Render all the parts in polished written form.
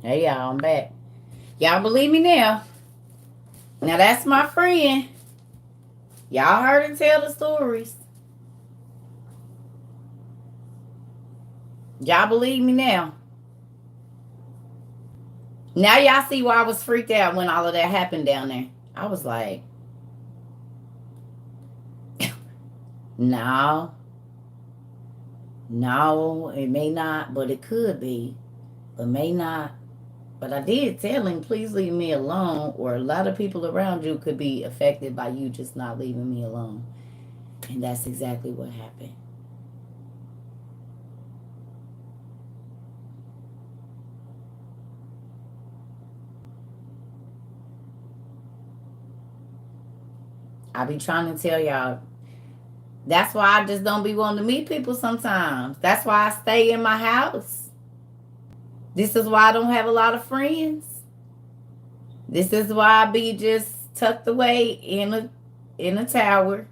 Hey y'all, I'm back. Y'all believe me now? Now that's my friend. Y'all heard her tell the stories. Y'all believe me now? Now y'all see why I was freaked out when all of that happened down there. I was like, no, no, it may not, but it could be, but may not. But I did tell him, please leave me alone, or a lot of people around you could be affected by you just not leaving me alone. And that's exactly what happened. I be trying to tell y'all. That's why I just don't be wanting to meet people sometimes. That's why I stay in my house. This is why I don't have a lot of friends. This is why I be just tucked away in a tower.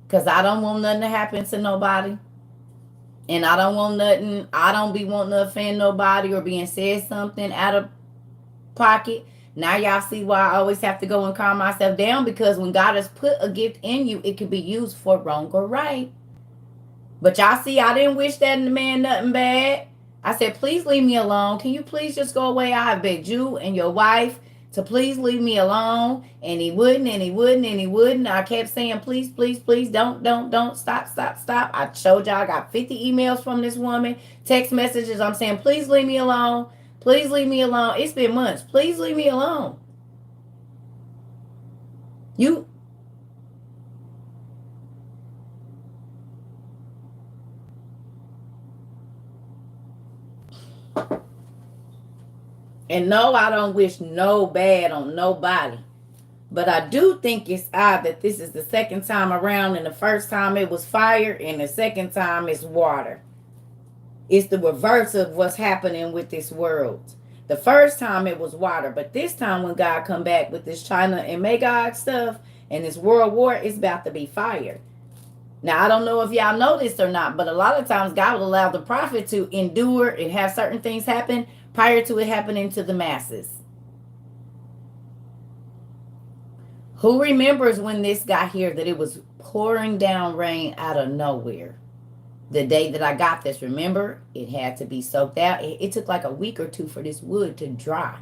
Cause I don't want nothing to happen to nobody. And I don't want nothing, I don't be wanting to offend nobody or being said something out of pocket. Now y'all see why I always have to go and calm myself down, because when God has put a gift in you, it can be used for wrong or right. But y'all see, I didn't wish that in the man nothing bad. I said, please leave me alone. Can you please just go away? I have begged you and your wife to please leave me alone. And he wouldn't, and he wouldn't, and he wouldn't. I kept saying, please, please, please, don't, stop, stop, stop. I showed y'all, I got 50 emails from this woman, text messages. I'm saying, please leave me alone. Please leave me alone. It's been months. Please leave me alone. You, and no, I don't wish no bad on nobody. But I do think it's odd that this is the second time around, and the first time it was fire, and the second time it's water. It's the reverse of what's happening with this world. The first time it was water, but this time when God come back with this China and Magog stuff and this world war, it's about to be fire. Now, I don't know if y'all know this or not, but a lot of times God will allow the prophet to endure and have certain things happen prior to it happening to the masses. Who remembers when this got here that it was pouring down rain out of nowhere? The day that I got this, remember? It had to be soaked out. It took like a week or two for this wood to dry.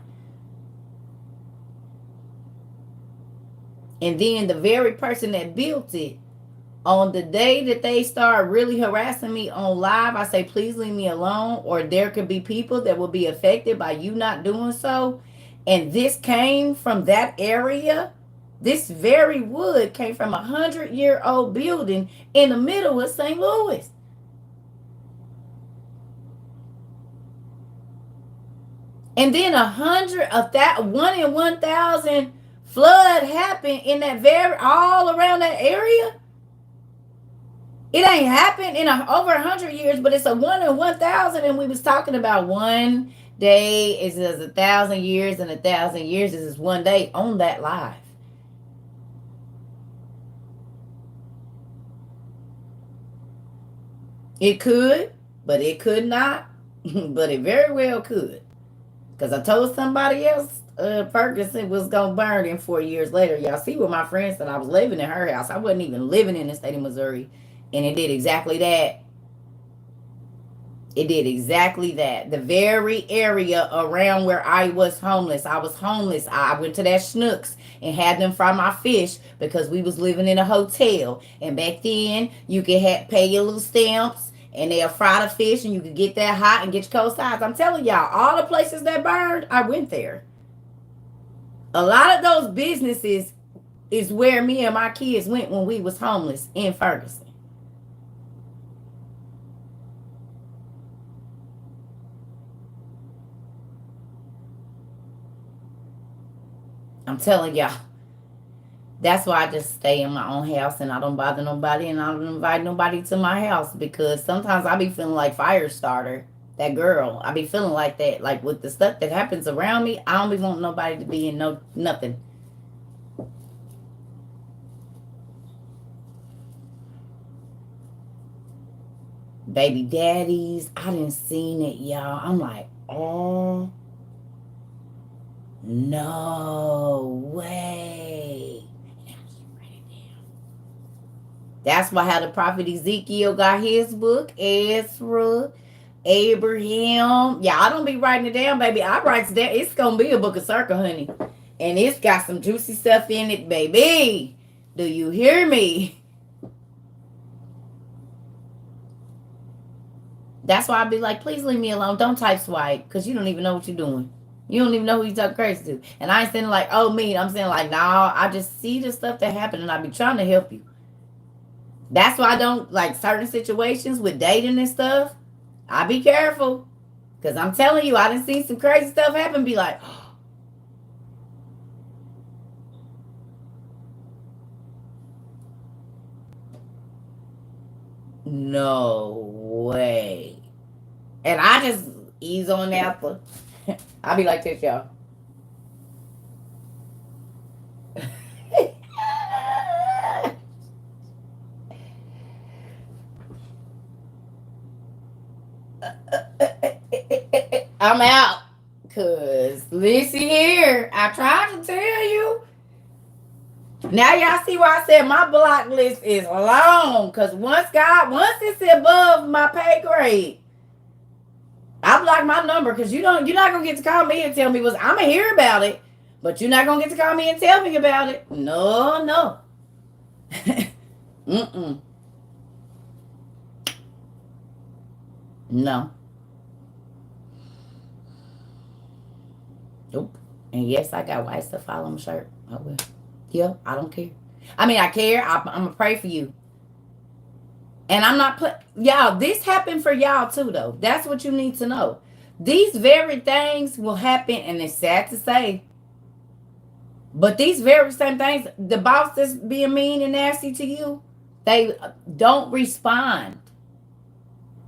And then the very person that built it, on the day that they start really harassing me on live, I say, please leave me alone, or there could be people that will be affected by you not doing so. And this came from that area. This very wood came from 100-year-old building in the middle of St. Louis. And then 100 of that 1 in 1,000 flood happened in that very all around that area. It ain't happened in over 100 years, but it's a 1 in 1,000. And we was talking about one day is as 1,000 years, and 1,000 years is one day on that live. It could, but it could not. But it very well could. Because I told somebody else Ferguson was going to burn in 4 years later. Y'all see what my friend said. I was living in her house. I wasn't even living in the state of Missouri. And it did exactly that. It did exactly that. The very area around where I was homeless. I was homeless. I went to that Schnucks and had them fry my fish because we was living in a hotel. And back then, you could pay your little stamps and they'll fry the fish and you could get that hot and get your cold sides. I'm telling y'all, all the places that burned, I went there. A lot of those businesses is where me and my kids went when we was homeless in Ferguson. I'm telling y'all. That's why I just stay in my own house and I don't bother nobody and I don't invite nobody to my house, because sometimes I be feeling like Firestarter, that girl. I be feeling like that. Like with the stuff that happens around me, I don't be wanting nobody to be in no nothing. Baby daddies, I didn't seen it, y'all. I'm like, oh. No way. That's why how the prophet Ezekiel got his book, Ezra, Abraham. Yeah, I don't be writing it down, baby. I write it down. It's gonna be a book of circle, honey. And it's got some juicy stuff in it, baby. Do you hear me? That's why I be like, please leave me alone. Don't type swipe, because you don't even know what you're doing. You don't even know who you talk crazy to. And I ain't saying like, oh, me. I'm saying like, nah, I just see the stuff that happen and I be trying to help you. That's why I don't like certain situations with dating and stuff. I be careful. Because I'm telling you, I done seen some crazy stuff happen. Be like, no way. And I just ease on that. I be like this, y'all. I'm out. Cause listen here, I tried to tell you. Now y'all see why I said my block list is long. Cause once it's above my pay grade, I block my number. Cause you're not gonna get to call me and tell me what's. I'ma hear about it, but you're not gonna get to call me and tell me about it. No. Mm-mm. No. Nope. And yes, I got white stuff all on my shirt. I will. Yeah, I don't care. I mean, I care. I'm gonna pray for you. And I'm not put y'all. This happened for y'all too, though. That's what you need to know. These very things will happen, and it's sad to say, but these very same things, the boss that's being mean and nasty to you, they don't respond.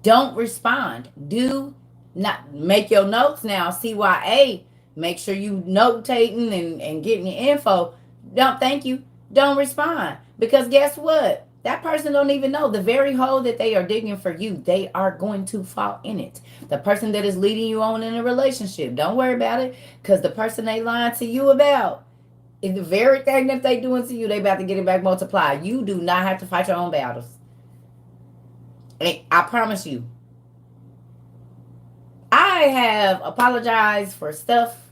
Don't respond. Do not make your notes now. CYA. Make sure you notating and getting your info. Don't thank you. Don't respond. Because guess what? That person don't even know the very hole that they are digging for you. They are going to fall in it. The person that is leading you on in a relationship, don't worry about it. Because the person they lying to you about is the very thing that they doing to you. They about to get it back multiplied. You do not have to fight your own battles. And I promise you. I have apologized for stuff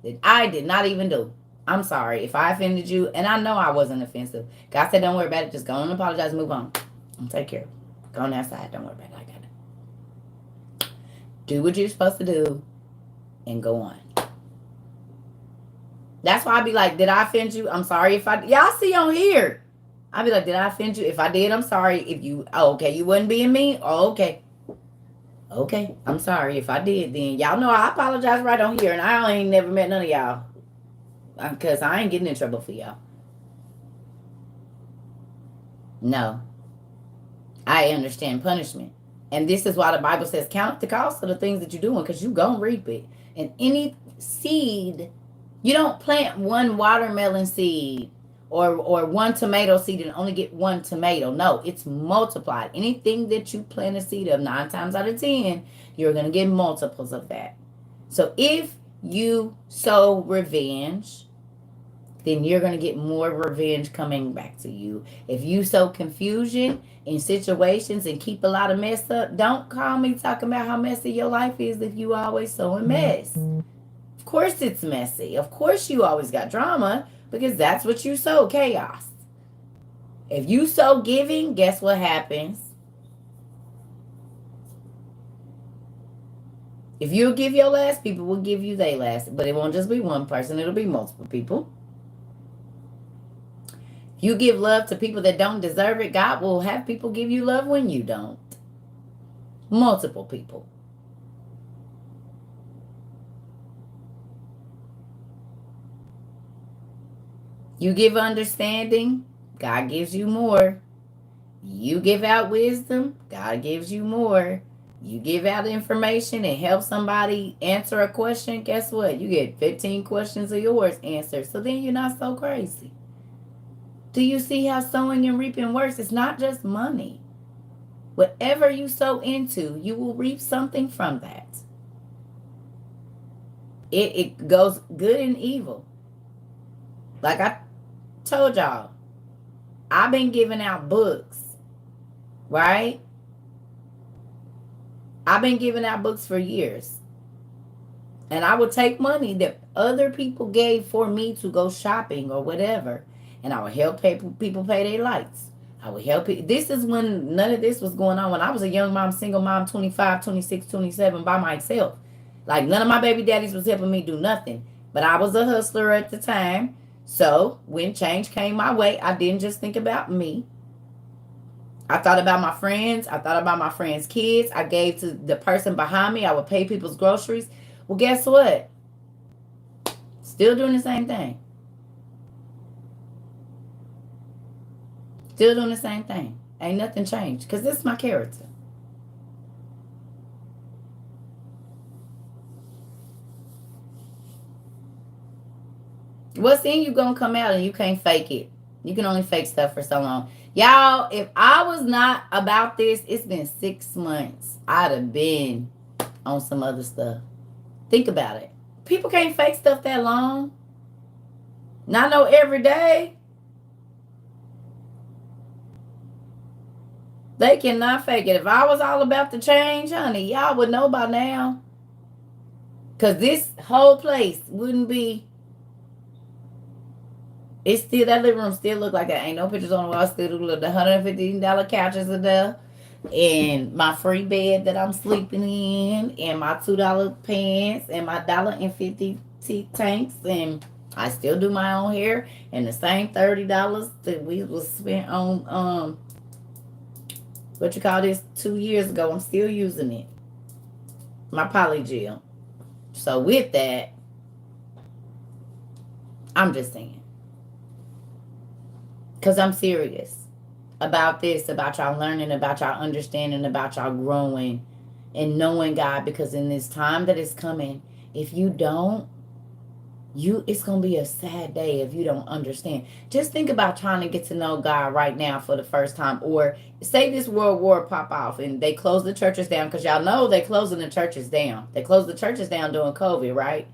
that I did not even do. I'm sorry if I offended you, and I know I wasn't offensive. God said, don't worry about it. Just go and apologize, move on. And take care. Go on outside. Don't worry about it. I got it. Do what you're supposed to do and go on. That's why I be like, did I offend you? I'm sorry if I... Y'all see on here. I be like, did I offend you? If I did, I'm sorry. If you... Oh, okay, you wasn't being mean? Oh, okay. Okay, I'm sorry. If I did, then y'all know I apologize right on here, and I ain't never met none of y'all. Because I ain't getting in trouble for y'all. No. I understand punishment. And this is why the Bible says, count the cost of the things that you're doing, because you going to reap it. And any seed, you don't plant one watermelon seed or one tomato seed and only get one tomato. No, it's multiplied. Anything that you plant a seed of, 9 times out of 10, you're going to get multiples of that. So if you sow revenge, then you're going to get more revenge coming back to you. If you sow confusion in situations and keep a lot of mess up, don't call me talking about how messy your life is if you always sowing mess. Of course it's messy. Of course you always got drama, because that's what you sow, chaos. If you sow giving, guess what happens? If you give your last, people will give you their last. But it won't just be one person. It'll be multiple people. If you give love to people that don't deserve it, God will have people give you love when you don't. Multiple people. You give understanding, God gives you more. You give out wisdom, God gives you more. You give out information and help somebody answer a question, guess what? You get 15 questions of yours answered. So then you're not so crazy. Do you see how sowing and reaping works? It's not just money. Whatever you sow into, you will reap something from that. It goes good and evil. Like I told y'all, I've been giving out books, right? I've been giving out books for years. And I would take money that other people gave for me to go shopping or whatever. And I would help people pay their lights. I would help people. This is when none of this was going on. When I was a young mom, single mom, 25, 26, 27, by myself. Like, none of my baby daddies was helping me do nothing. But I was a hustler at the time. So when change came my way, I didn't just think about me. I thought about my friends. I thought about my friends' kids. I gave to the person behind me. I would pay people's groceries. Well, guess what? Still doing the same thing. Still doing the same thing. Ain't nothing changed. Because this is my character. What's in you gonna come out, and you can't fake it. You can only fake stuff for so long. Y'all, if I was not about this, it's been 6 months. I'd have been on some other stuff. Think about it. People can't fake stuff that long. Not no every day. They cannot fake it. If I was all about the change, honey, y'all would know by now. Because this whole place wouldn't be. It's still, that living room still look like it. Ain't no pictures on the wall. Still look, the $115 couches are there. And my free bed that I'm sleeping in. And my $2 pants. And my $1.50 tanks. And I still do my own hair. And the same $30 that we was spent on, what you call this, 2 years ago. I'm still using it. My polygel. So with that, I'm just saying. Because I'm serious about this, about y'all learning, about y'all understanding, about y'all growing and knowing God. Because in this time that is coming, if you don't, it's going to be a sad day if you don't understand. Just think about trying to get to know God right now for the first time. Or say this world war pop off and they close the churches down. Because y'all know they closing the churches down. They closed the churches down during COVID, right?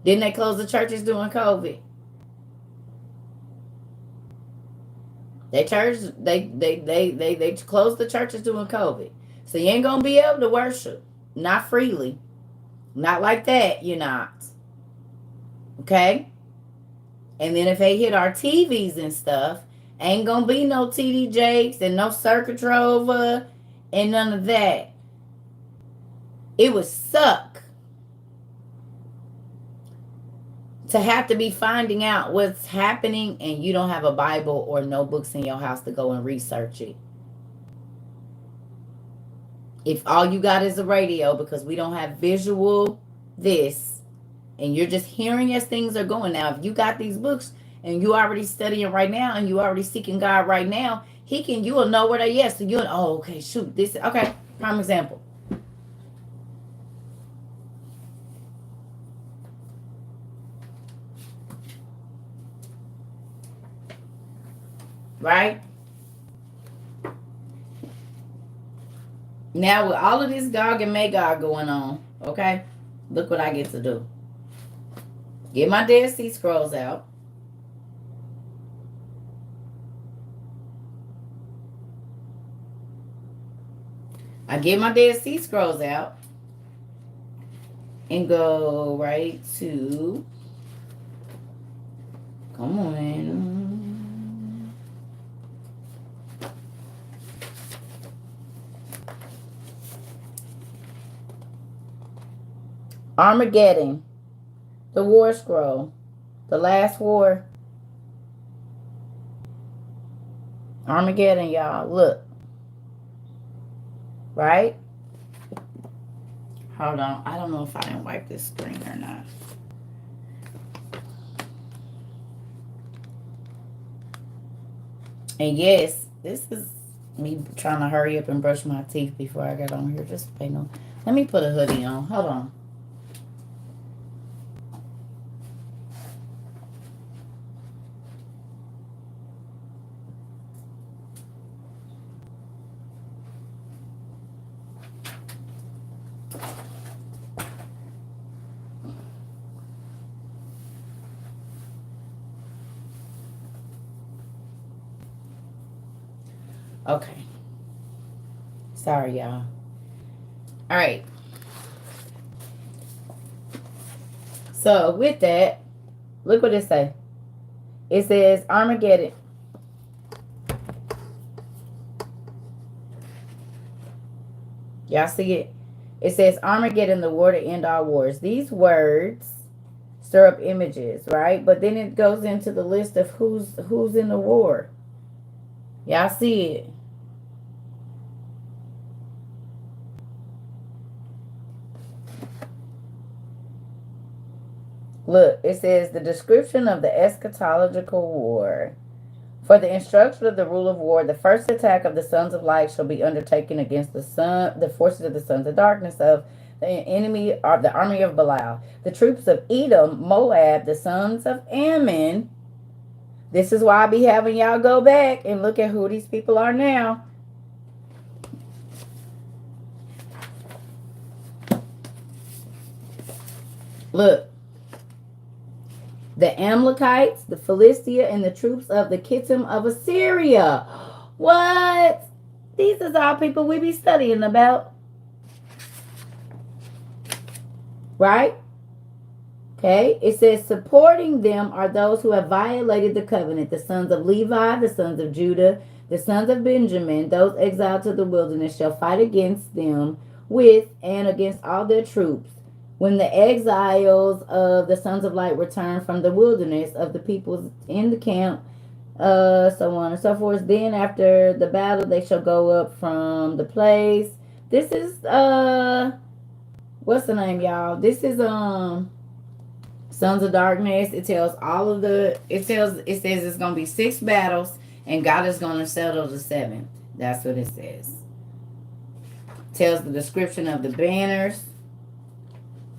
Didn't they close the churches during COVID? They closed the churches during COVID. So you ain't gonna be able to worship. Not freely. Not like that, you're not. Okay? And then if they hit our TVs and stuff, ain't gonna be no TD Jakes and no Circuit Rover and none of that. It would suck to have to be finding out what's happening and you don't have a Bible or no books in your house to go and research it. If all you got is a radio, because we don't have visual this, and you're just hearing as things are going. Now, if you got these books and you already studying right now and you already seeking God right now, you will know where they are. So you'll, oh, okay, shoot, this, okay, prime example. Right? Now with all of this Gog and Magog going on, okay, look what I get to do. Get my Dead Sea Scrolls out. I get my Dead Sea Scrolls out and go right to, come on, Armageddon, the War Scroll, the last war. Armageddon, y'all, look. Right? Hold on. I don't know if I didn't wipe this screen or not. And yes, this is me trying to hurry up and brush my teeth before I get on here. Just pay no. Let me put a hoodie on. Hold on. Okay. Sorry, y'all. All right. So with that, look what it say. It says Armageddon. Y'all see it? It says Armageddon, the war to end all wars. These words stir up images, right? But then it goes into the list of who's in the war. Y'all see it? Look, it says the description of the eschatological war. For the instruction of the rule of war, the first attack of the sons of light shall be undertaken against the forces of the sons of darkness of the enemy, or the army of Belial. The troops of Edom, Moab, the sons of Ammon. This is why I be having y'all go back and look at who these people are now. Look. The Amalekites, the Philistia, and the troops of the Kittim of Assyria. What? These is all people we be studying about. Right? Okay. It says, supporting them are those who have violated the covenant. The sons of Levi, the sons of Judah, the sons of Benjamin, those exiled to the wilderness shall fight against them with and against all their troops. When the exiles of the sons of light return from the wilderness of the peoples in the camp, so on and so forth, then after the battle they shall go up from the place. This is what's the name, y'all? This is Sons of Darkness. It tells all of the it says it's gonna be 6 battles and God is gonna settle the 7th. That's what it says. Tells the description of the banners.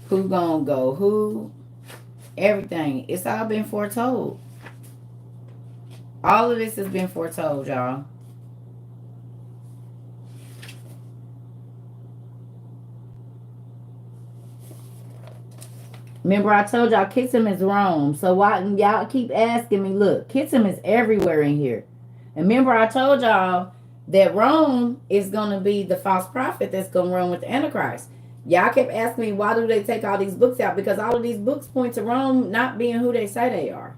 Who gonna go? Who? Everything. It's all been foretold. All of this has been foretold, y'all. Remember I told y'all Kittim is Rome. So why y'all keep asking me, look, Kittim is everywhere in here. And remember I told y'all that Rome is going to be the false prophet that's going to run with the Antichrist. Y'all kept asking me, why do they take all these books out? Because all of these books point to Rome not being who they say they are.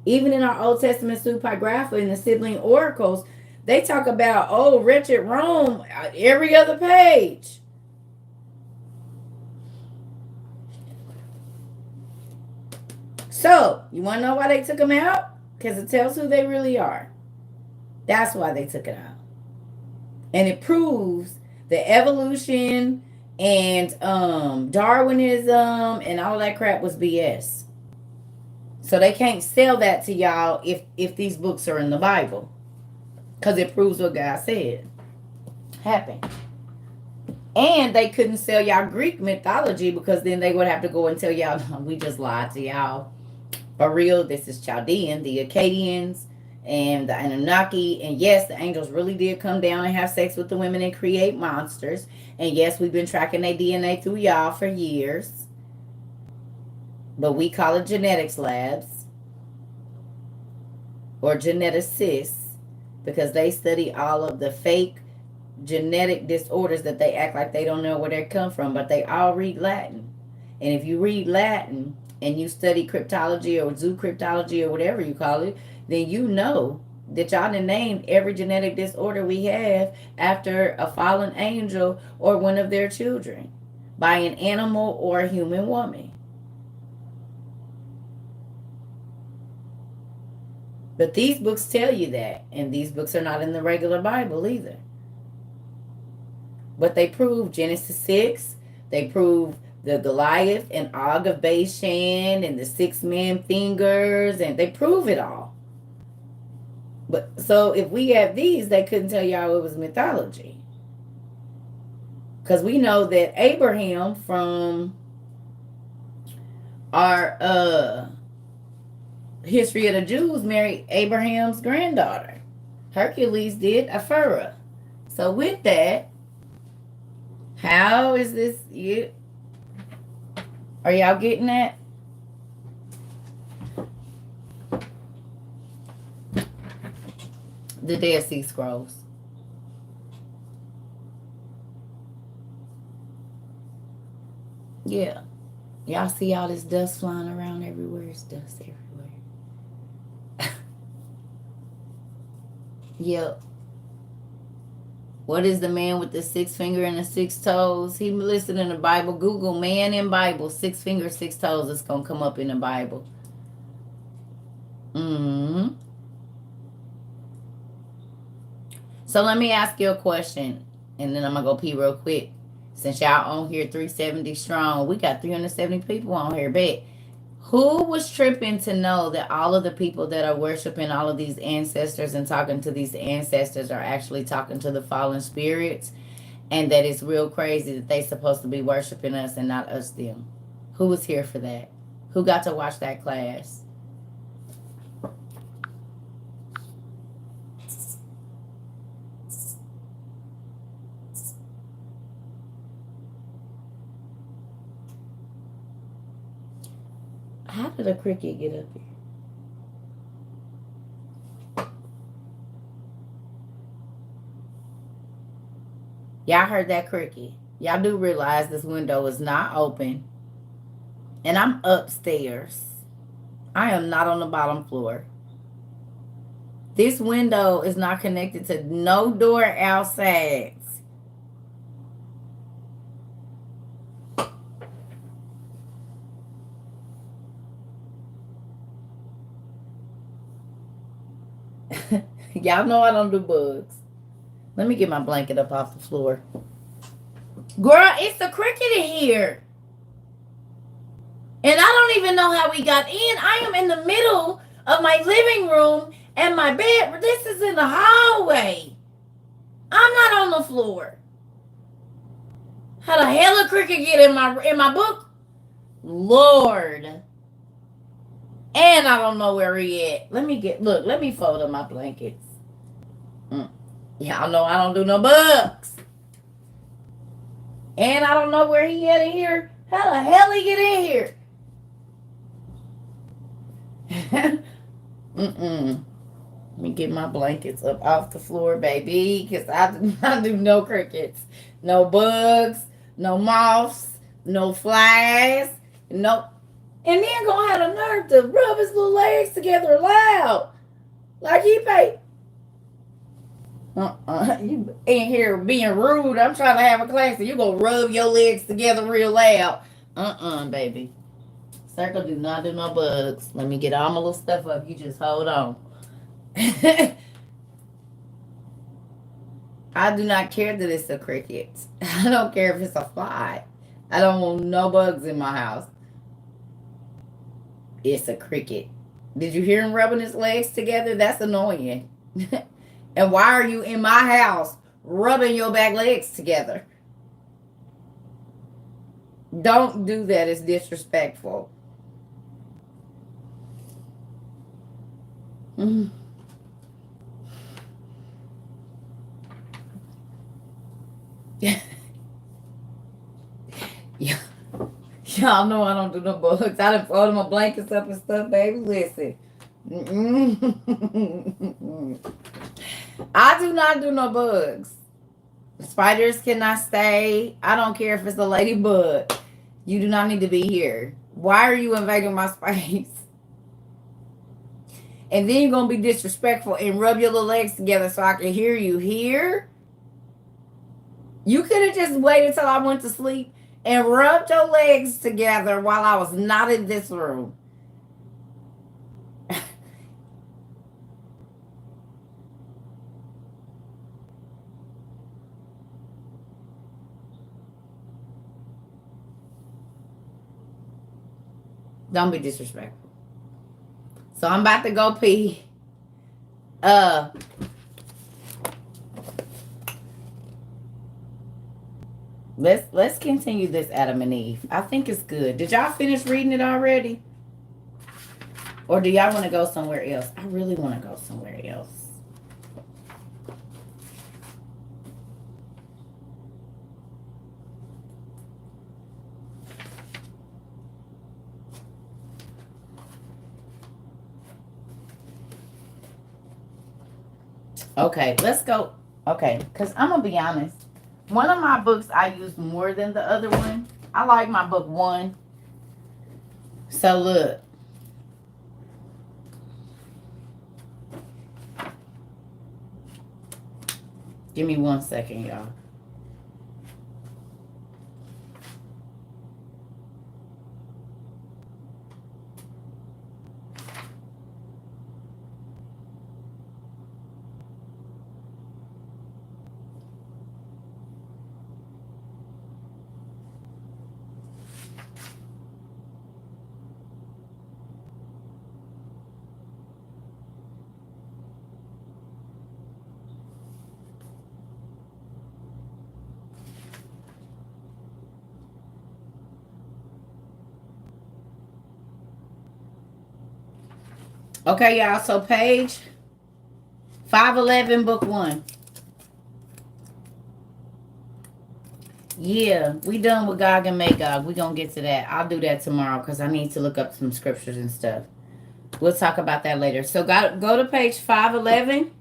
Even in our Old Testament pseudepigrapha and the sibling oracles, they talk about, oh, wretched Rome, every other page. So, you want to know why they took them out? Because it tells who they really are. That's why they took it out. And it proves the evolution and Darwinism and all that crap was BS. So they can't sell that to y'all if these books are in the Bible, because it proves what God said happened. And they couldn't sell y'all Greek mythology, because then they would have to go and tell y'all, no, we just lied to y'all. For real, this is Chaldean, the Akkadians, and the Anunnaki. And yes, the angels really did come down and have sex with the women and create monsters. And yes, we've been tracking their DNA through y'all for years. But we call it genetics labs. Or geneticists. Because they study all of the fake genetic disorders that they act like they don't know where they come from. But they all read Latin. And if you read Latin and you study cryptology or zoocryptology or whatever you call it, then you know that y'all done named every genetic disorder we have after a fallen angel or one of their children by an animal or a human woman. But these books tell you that, and these books are not in the regular Bible either. But they prove Genesis 6, they prove the Goliath and Og of Bashan and the 6 men fingers, and they prove it all. But so if we have these, they couldn't tell y'all it was mythology. Because we know that Abraham from our history of the Jews married Abraham's granddaughter. Hercules did Aphra. So with that, how is this? Are y'all getting that? The Dead Sea Scrolls. Yeah. Y'all see all this dust flying around everywhere? It's dust everywhere. Yep. What is the man with the 6 finger and the 6 toes? He listed in the Bible. Google man in Bible, 6 fingers, 6 toes. It's going to come up in the Bible. Mm-hmm. So let me ask you a question, and then I'm going to go pee real quick. Since y'all on here 370 strong, we got 370 people on here. Bet. Who was tripping to know that all of the people that are worshiping all of these ancestors and talking to these ancestors are actually talking to the fallen spirits? And that it's real crazy that they supposed to be worshiping us and not us them. Who was here for that? Who got to watch that class? How did a cricket get up here? Y'all heard that cricket. Y'all do realize this window is not open. And I'm upstairs. I am not on the bottom floor. This window is not connected to no door outside. Y'all know I don't do bugs. Let me get my blanket up off the floor. Girl, it's a cricket in here. And I don't even know how we got in. I am in the middle of my living room and my bed. This is in the hallway. I'm not on the floor. How the hell a cricket get in my book? Lord. And I don't know where he at. Let me fold up my blankets. Y'all know I don't do no bugs. And I don't know where he at in here. How the hell he get in here? Let me get my blankets up off the floor, baby, because I do not do no crickets, no bugs, no moths, no flies, no. And then gonna have the nerve to rub his little legs together loud, like he paid. You in here being rude. I'm trying to have a class, and you gonna rub your legs together real loud. Baby. Circle do not do no bugs. Let me get all my little stuff up. You just hold on. I do not care that it's a cricket. I don't care if it's a fly. I don't want no bugs in my house. It's a cricket. Did you hear him rubbing his legs together? That's annoying. And why are you in my house rubbing your back legs together? Don't do that. It's disrespectful. Yeah. Y'all know I don't do no bugs. I done folded my blankets up and stuff, baby. Listen. I do not do no bugs. Spiders cannot stay. I don't care if it's a ladybug. You do not need to be here. Why are you invading my space? And then you're going to be disrespectful and rub your little legs together so I can hear you here? You could have just waited till I went to sleep and rubbed your legs together while I was not in this room. Don't be disrespectful. So I'm about to go pee. Let's continue this Adam and Eve. I think it's good. Did y'all finish reading it already? Or do y'all want to go somewhere else? I really want to go somewhere else. Okay, let's go. Okay, because I'm going to be honest. One of my books I use more than the other one. I like my book 1. So look. Give me 1 second, y'all. Okay, y'all. So page 511, book 1. Yeah, we done with Gog and Magog. We gonna get to that. I'll do that tomorrow because I need to look up some scriptures and stuff. We'll talk about that later. So go to page 511.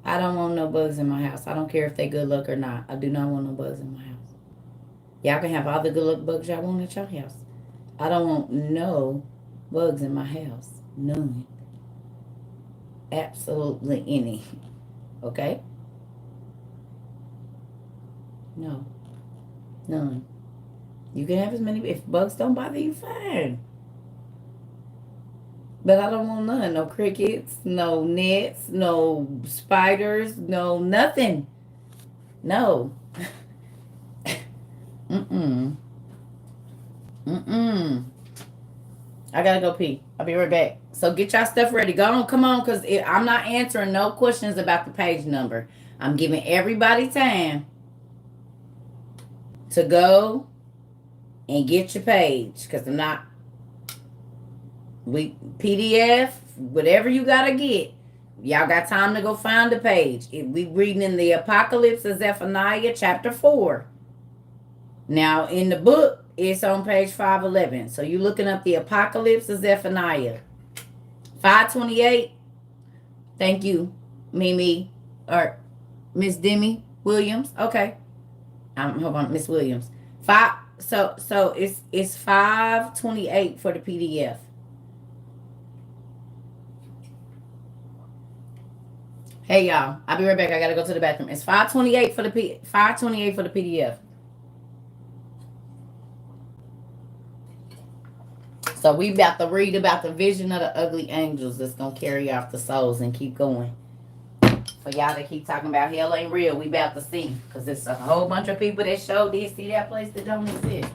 I don't want no bugs in my house. I don't care if they good luck or not. I do not want no bugs in my house. Y'all can have all the good luck bugs y'all want at your house. I don't want no bugs in my house. None. Absolutely any. Okay? No. None. You can have as many. If bugs don't bother you, fine. But I don't want none. No crickets, no nets, no spiders, no nothing. No. Mm-mm. Mm-mm. I gotta go pee. I'll be right back. So get y'all stuff ready. Go on, come on, because I'm not answering no questions about the page number. I'm giving everybody time to go and get your page. Because I'm not... PDF, whatever you gotta get. Y'all got time to go find the page. We reading in the Apocalypse of Zephaniah chapter 4. Now in the book, it's on page 511. So you looking up the Apocalypse of Zephaniah. 528. Thank you, Mimi, or Miss Demi Williams. Okay. Hold on, Miss Williams. So it's 528 for the PDF. Hey y'all, I'll be right back. I gotta go to the bathroom. It's 528 for the 528 for the PDF. So we about to read about the vision of the ugly angels that's gonna carry off the souls and keep going. For y'all that keep talking about hell ain't real, we about to see. Because it's a whole bunch of people that showed did see that place that don't exist.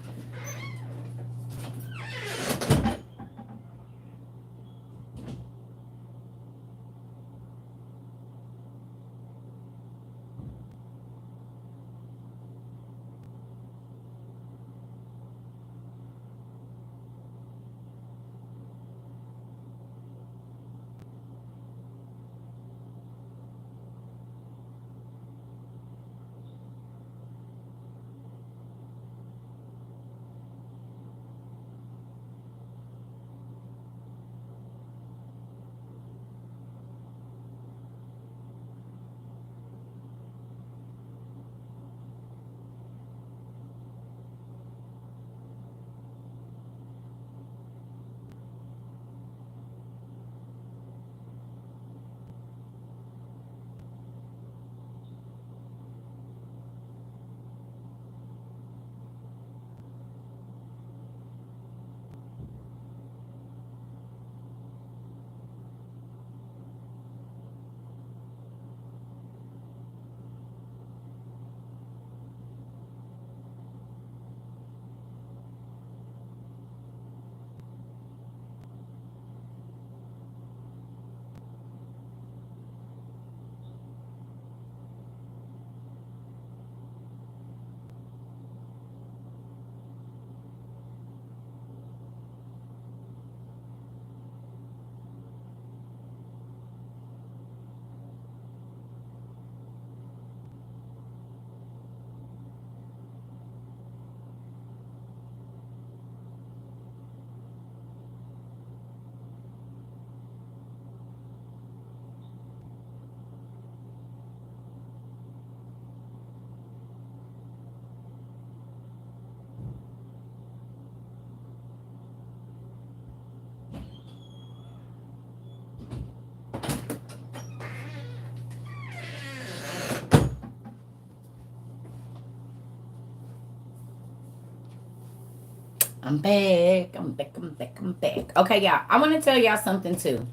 I'm back. I'm back. I'm back. I'm back. Okay, y'all. I want to tell y'all something too.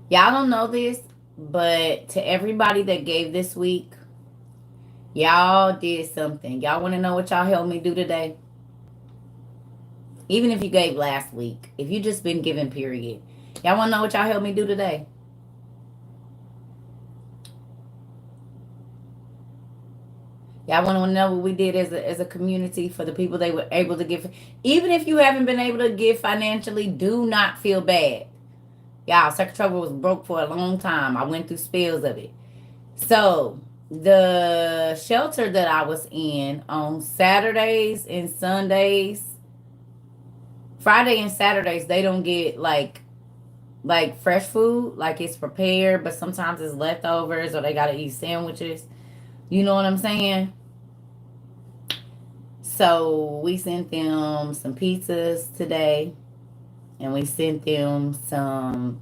Y'all don't know this, but to everybody that gave this week, y'all did something. Y'all want to know what y'all helped me do today? Even if you gave last week, if you just been giving, period. Y'all want to know what y'all helped me do today? Y'all want to know what we did as a community for the people they were able to give? Even if you haven't been able to give financially, do not feel bad. Y'all, Second Trouble was broke for a long time. I went through spells of it. So, the shelter that I was in on Saturdays and Sundays, Friday and Saturdays, they don't get like fresh food, like it's prepared, but sometimes it's leftovers or they gotta eat sandwiches. You know what I'm saying? So we sent them some pizzas today, and we sent them some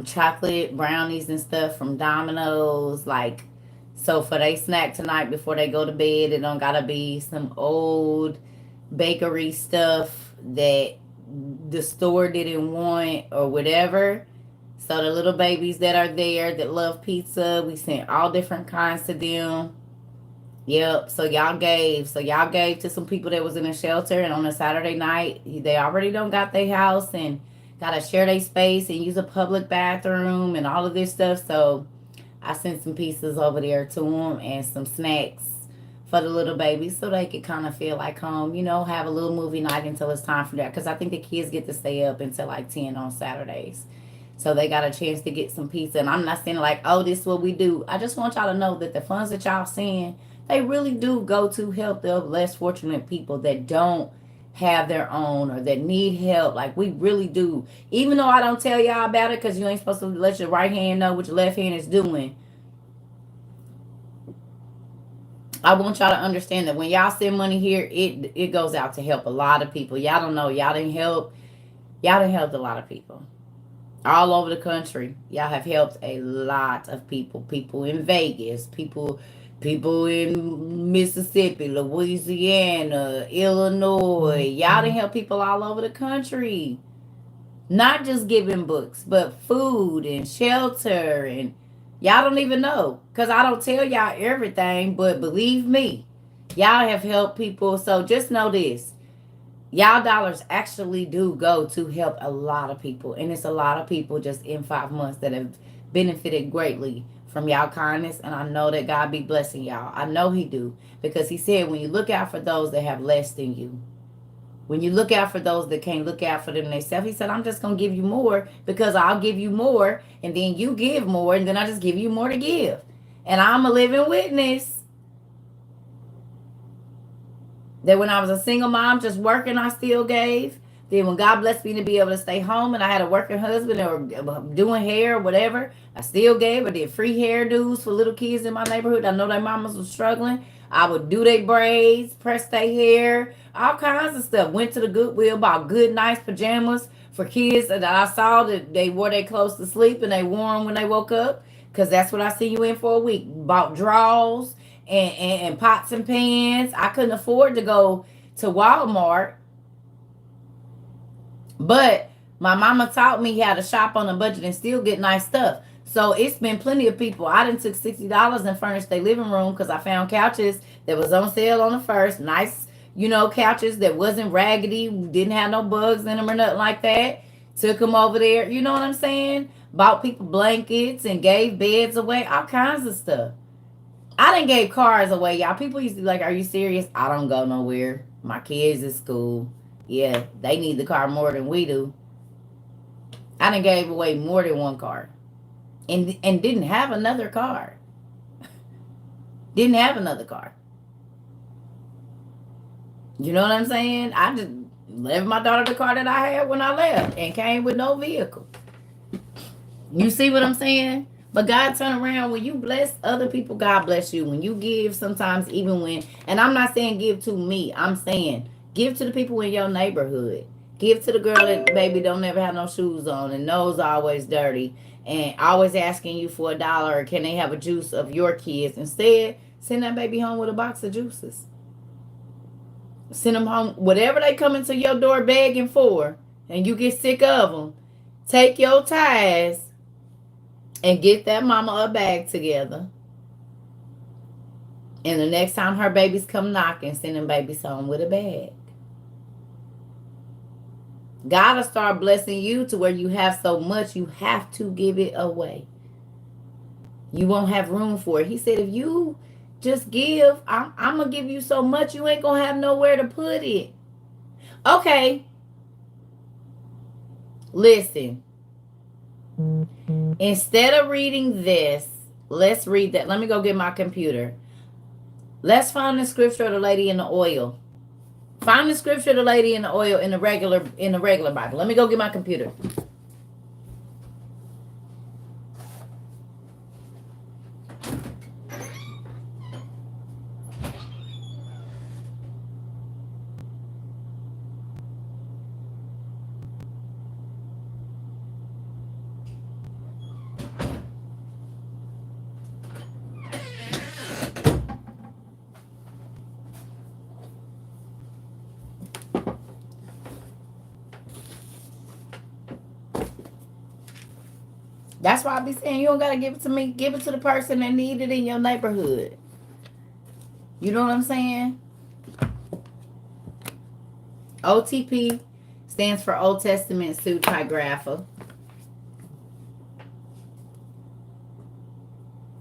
chocolate brownies and stuff from Domino's. Like, so for they snack tonight before they go to bed, it don't gotta be some old bakery stuff that the store didn't want or whatever. So the little babies that are there that love pizza, we sent all different kinds to them. Yep. So y'all gave. So y'all gave to some people that was in a shelter, and on a Saturday night, they already don't got their house and gotta share their space and use a public bathroom and all of this stuff. So I sent some pieces over there to them and some snacks for the little babies so they could kind of feel like home, have a little movie night until it's time for that. Because I think the kids get to stay up until like 10 on Saturdays. So they got a chance to get some pizza. And I'm not saying like, oh, this is what we do. I just want y'all to know that the funds that y'all send, they really do go to help the less fortunate people that don't have their own or that need help. Like, we really do. Even though I don't tell y'all about it because you ain't supposed to let your right hand know what your left hand is doing, I want y'all to understand that when y'all send money here, it goes out to help a lot of people. Y'all don't know. Y'all didn't help a lot of people all over the country. Y'all have helped a lot of people. People in Vegas, people in Mississippi, Louisiana, Illinois. Y'all done help people all over the country. Not just giving books, but food and shelter. And y'all don't even know. Because I don't tell y'all everything. But believe me, y'all have helped people. So just know this. Y'all dollars actually do go to help a lot of people. And it's a lot of people just in 5 months that have benefited greatly from y'all kindness. And I know that God be blessing y'all. I know he do. Because he said when you look out for those that have less than you, when you look out for those that can't look out for them themselves, he said, I'm just going to give you more because I'll give you more. And then you give more. And then I just give you more to give. And I'm a living witness that when I was a single mom just working, I still gave. Then when God blessed me to be able to stay home and I had a working husband or doing hair or whatever, I still gave. I did free hairdos for little kids in my neighborhood. I know their mamas was struggling. I would do their braids, press their hair, all kinds of stuff. Went to the Goodwill, bought good, nice pajamas for kids that I saw that they wore their clothes to sleep and they wore them when they woke up. Because that's what I see you in for a week. Bought drawers and pots and pans. I couldn't afford to go to Walmart. But my mama taught me how to shop on a budget and still get nice stuff. So it's been plenty of people. I done took $60 and furnished their living room because I found couches that was on sale on the first. Nice, couches that wasn't raggedy, didn't have no bugs in them or nothing like that. Took them over there. You know what I'm saying? Bought people blankets and gave beds away. All kinds of stuff. I done gave cars away, y'all. People used to be like, are you serious? I don't go nowhere. My kids at school. Yeah, they need the car more than we do. I done gave away more than one car. And didn't have another car. Didn't have another car. You know what I'm saying? I just left my daughter the car that I had when I left and came with no vehicle. You see what I'm saying? But God turn around when you bless other people, God bless you. When you give, sometimes even when, and I'm not saying give to me, I'm saying give to the people in your neighborhood. Give to the girl that maybe don't never have no shoes on and nose always dirty and always asking you for $1 or can they have a juice of your kids. Instead, send that baby home with a box of juices. Send them home. Whatever they come into your door begging for, and you get sick of them, take your tithes and get that mama a bag together. And the next time her babies come knocking, send them babies home with a bag. God will start blessing you to where you have so much you have to give it away. You won't have room for it. He said, if you just give, I'm going to give you so much you ain't going to have nowhere to put it. Okay. Listen. Instead of reading this, let's read that. Let me go get my computer. Let's find the scripture of the lady in the oil. Find the scripture of the lady in the oil in the regular Bible. Let me go get my computer. That's why I be saying you don't gotta give it to me. Give it to the person that need it in your neighborhood. You know what I'm saying? OTP stands for Old Testament Pseudepigrapha.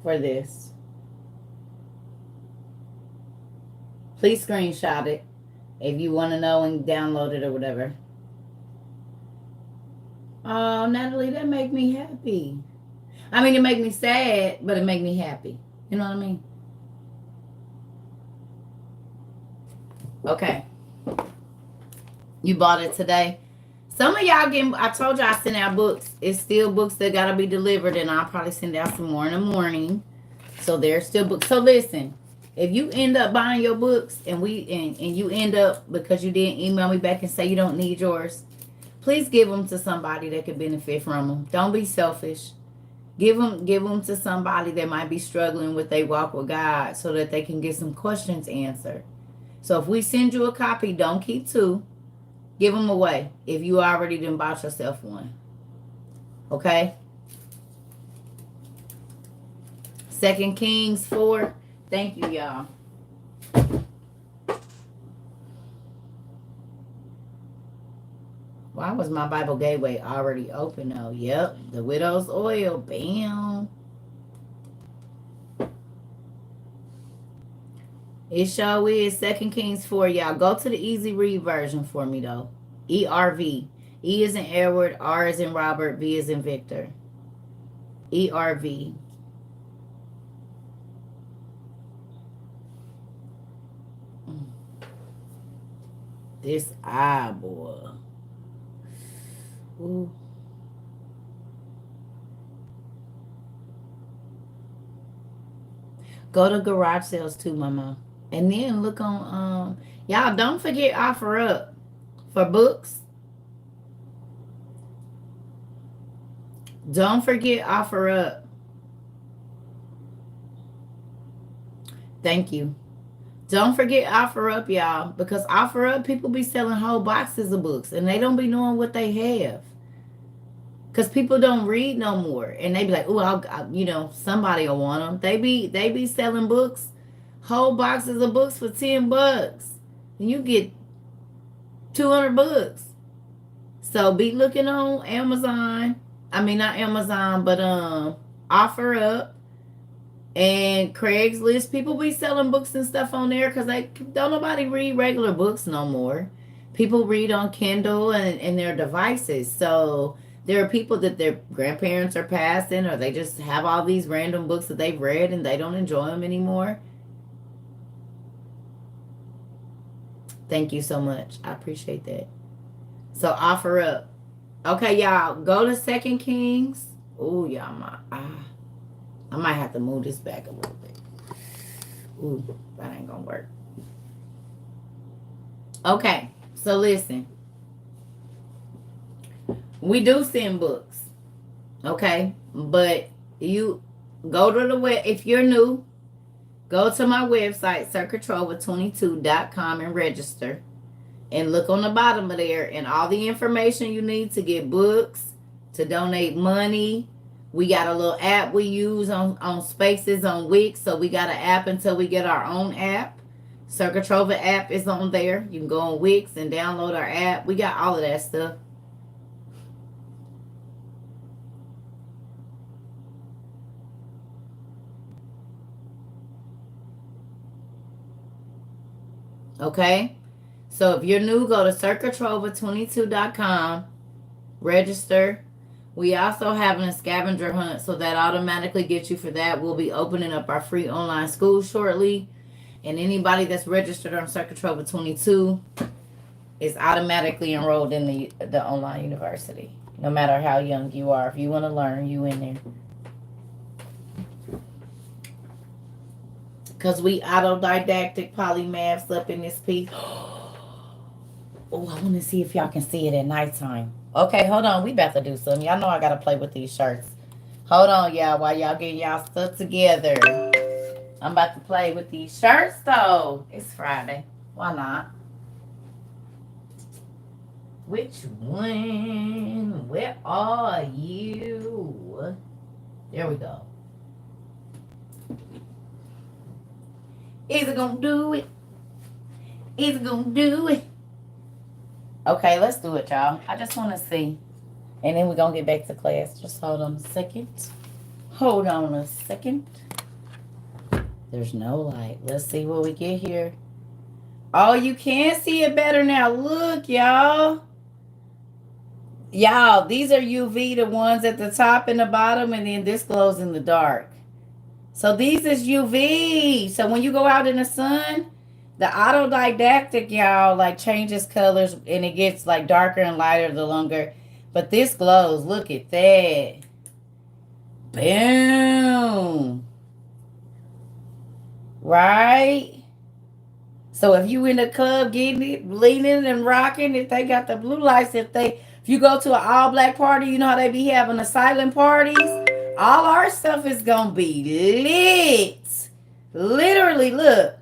For this. Please screenshot it if you want to know and download it or whatever. Oh, Natalie, that make me happy. I mean, it make me sad, but it make me happy. You know what I mean? Okay. You bought it today. Some of y'all getting, I told y'all I send out books. It's still books that got to be delivered, and I'll probably send out some more in the morning. So there's still books. So listen, if you end up buying your books and you end up because you didn't email me back and say you don't need yours, please give them to somebody that could benefit from them. Don't be selfish. Give them to somebody that might be struggling with their walk with God so that they can get some questions answered. So if we send you a copy, don't keep two. Give them away if you already done bought yourself one. Okay? 2 Kings 4. Thank you, y'all. Why was my Bible Gateway already open though? Yep. The widow's oil. Bam. It sure is 2 Kings 4, y'all. Go to the easy read version for me, though. ERV. E is in Edward, R is in Robert, V is in Victor. ERV. This eye, boy. Ooh. Go to garage sales too, mama. And then look on, y'all don't forget OfferUp for books. Don't forget OfferUp. Thank you. Don't forget OfferUp, y'all, because OfferUp, people be selling whole boxes of books and they don't be knowing what they have. Because people don't read no more. And they be like, oh, somebody will want them. They be selling books, whole boxes of books for $10. And you get 200 books. So be looking on Amazon. I mean, not Amazon, but OfferUp and Craigslist. People be selling books and stuff on there because don't nobody read regular books no more. People read on Kindle and their devices. So there are people that their grandparents are passing, or they just have all these random books that they've read and they don't enjoy them anymore. Thank you so much. I appreciate that. So OfferUp. Okay, y'all, go to 2 Kings. Oh, y'all, I might have to move this back a little bit. Ooh, that ain't gonna work. Okay, so listen. We do send books, okay? But you go to the web. If you're new, Go to my website, circuitrova22.com, and register. And look on the bottom of there and all the information you need to get books, to donate money. We got a little app we use on Spaces on Wix. So we got an app until we get our own app. Circuit Trova app is on there. You can go on Wix and download our app. We got all of that stuff. Okay? So if you're new, go to circuitrova22.com, register. We also having a scavenger hunt, so that automatically gets you for that. We'll be opening up our free online school shortly. And anybody that's registered on Circuit Trova 22 is automatically enrolled in the online university. No matter how young you are. If you want to learn, you in there. Because we autodidactic polymaths up in this piece. Oh, I want to see if y'all can see it at nighttime. Okay, hold on. We about to do something. Y'all know I got to play with these shirts. Hold on, y'all, while y'all getting y'all stuff together. I'm about to play with these shirts, though. It's Friday. Why not? Which one? Where are you? There we go. Is it gonna do it? Is it gonna do it? Okay, let's do it, y'all. I just want to see. And then we're going to get back to class. Just hold on a second. Hold on a second. There's no light. Let's see what we get here. Oh, you can see it better now. Look, y'all. Y'all, these are UV, the ones at the top and the bottom. And then this glows in the dark. So these is UV. So when you go out in the sun, the autodidactic, y'all, like changes colors and it gets like darker and lighter the longer. But this glows. Look at that. Boom. Right? So if you in the club getting it, leaning and rocking, if they got the blue lights, if you go to an all black party, you know how they be having the silent parties? All our stuff is going to be lit. Literally, look.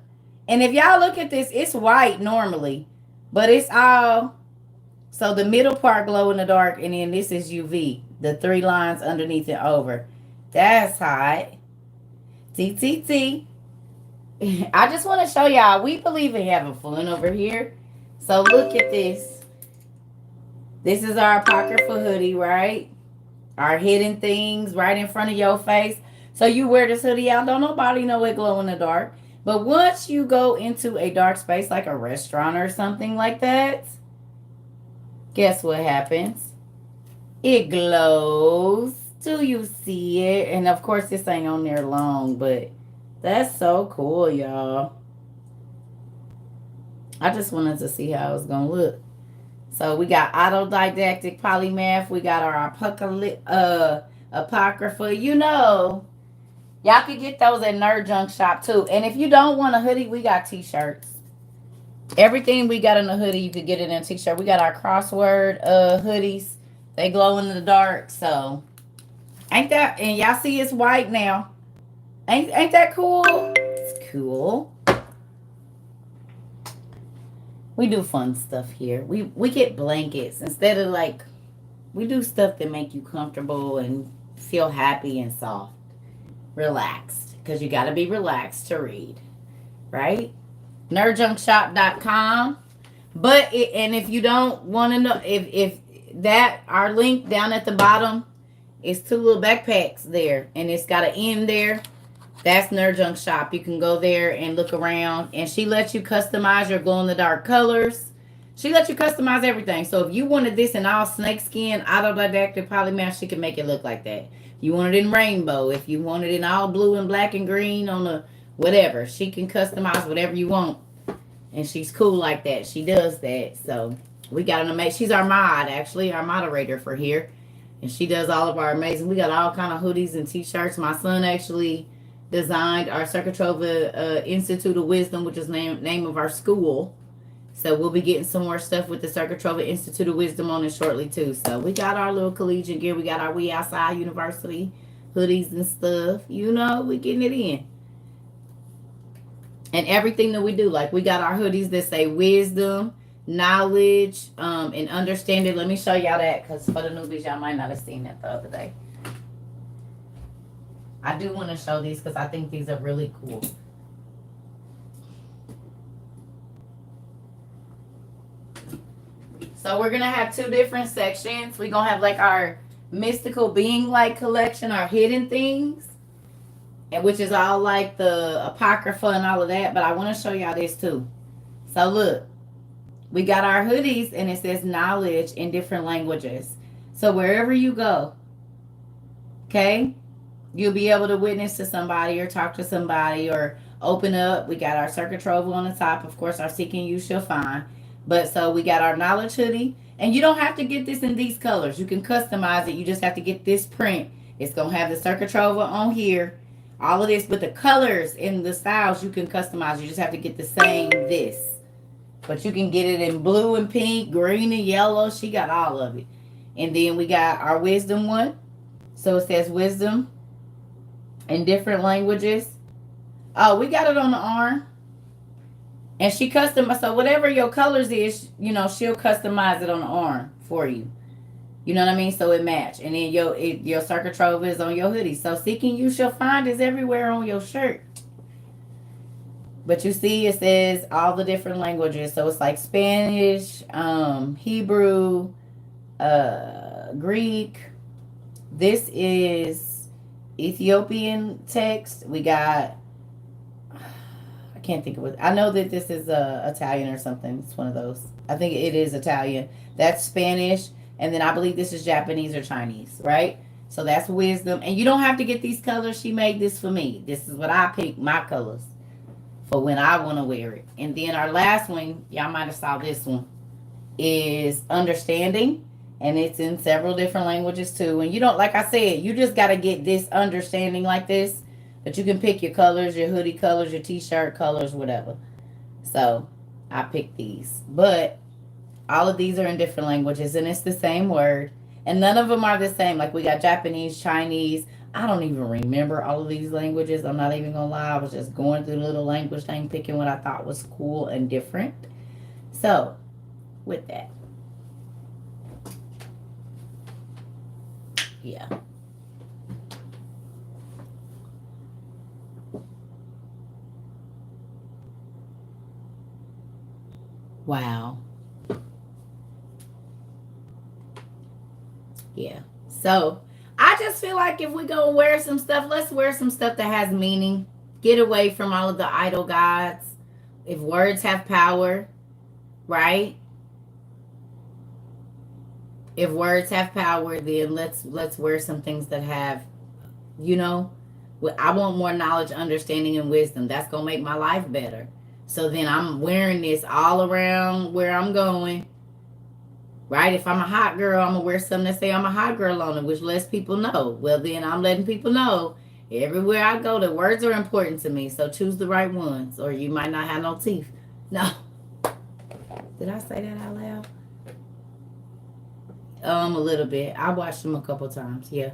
And if y'all look at this, it's white normally, but it's all, so the middle part glow in the dark, and then this is UV, the 3 lines underneath and over. That's hot. TTT. I just want to show y'all, we believe in having fun over here. So look at this. This is our Apocrypha hoodie, right? Our hidden things right in front of your face. So you wear this hoodie out, don't nobody know it glow in the dark. But once you go into a dark space like a restaurant or something like that, guess what happens? It glows. Do you see it? And of course, this ain't on there long, but that's so cool, y'all. I just wanted to see how it's going to look. So we got autodidactic polymath. We got our Apocrypha. You know, y'all can get those at Nerd Junk Shop too. And if you don't want a hoodie, we got t-shirts. Everything we got in the hoodie, you could get it in a t-shirt. We got our crossword hoodies. They glow in the dark. So ain't that, and y'all see it's white now. Ain't that cool? It's cool. We do fun stuff here. We get blankets instead of like, we do stuff that make you comfortable and feel happy and soft. Relaxed. Because you got to be relaxed to read. Right? nerdjunkshop.com. But, and if you don't want to know, if that, our link down at the bottom, is 2 little backpacks there. And it's got an end there. That's Nerd Junk Shop. You can go there and look around. And she lets you customize your glow-in-the-dark colors. She lets you customize everything. So if you wanted this in all snakeskin, autodidactic polymath, she can make it look like that. You want it in rainbow. If you want it in all blue and black and green on the whatever. She can customize whatever you want. And she's cool like that. She does that. So we got an amazing, she's our mod, actually, our moderator for here. And she does all of our amazing, we got all kind of hoodies and t-shirts. My son actually designed our Circuit Trova Institute of Wisdom, which is name of our school. So we'll be getting some more stuff with the Circuit Trova Institute of Wisdom on it shortly too. So we got our little collegiate gear. We got our We Outside University hoodies and stuff. You know, we getting it in. And everything that we do, like we got our hoodies that say wisdom, knowledge, and understanding. Let me show y'all that, because for the newbies, y'all might not have seen that the other day. I do want to show these because I think these are really cool. So we're gonna have two different sections. We're gonna have like our mystical being like collection, our hidden things, and which is all like the apocrypha and all of that. But I want to show y'all this too. So look, we got our hoodies and it says knowledge in different languages. So wherever you go, okay, you'll be able to witness to somebody or talk to somebody or open up. We got our circuit trove on the top. Of course, our seeking you shall find. But so we got our knowledge hoodie. And you don't have to get this in these colors. You can customize it. You just have to get this print. It's going to have the circuit trove on here. All of this. But the colors and the styles you can customize. You just have to get the same this. But you can get it in blue and pink, green and yellow. She got all of it. And then we got our wisdom one. So it says wisdom in different languages. Oh, we got it on the arm. And she customized, so whatever your colors is, you know, she'll customize it on the arm for you. You know what I mean? So it match. And then your circuit trove is on your hoodie. So seeking you shall find is everywhere on your shirt. But you see it says all the different languages. So it's like Spanish, Hebrew, Greek. This is Ethiopian text. We got, I can't think of it. I know that this is Italian or something. It's one of those. I think it is Italian. That's Spanish. And then I believe this is Japanese or Chinese, right? So that's wisdom. And you don't have to get these colors. She made this for me. This is what I picked, my colors, for when I want to wear it. And then our last one, y'all might have saw this one, is understanding. And it's in several different languages too. And you don't, like I said, you just got to get this understanding like this, that you can pick your colors, your hoodie colors, your t-shirt colors, whatever. So I picked these. But all of these are in different languages and it's the same word. And none of them are the same. Like we got Japanese, Chinese. I don't even remember all of these languages. I'm not even going to lie. I was just going through the little language thing, picking what I thought was cool and different. So with that, yeah. Wow. Yeah. So I just feel like if we go wear some stuff, let's wear some stuff that has meaning. Get away from all of the idol gods. If words have power, right? If words have power, then let's wear some things that have, you know, I want more knowledge, understanding, and wisdom. That's gonna make my life better. So then I'm wearing this all around where I'm going. Right? If I'm a hot girl, I'm gonna wear something that say I'm a hot girl on it, which lets people know. Well, then I'm letting people know everywhere I go that words are important to me. So choose the right ones, or you might not have no teeth. No, did I say that out loud? A little bit. I watched them a couple times. Yeah.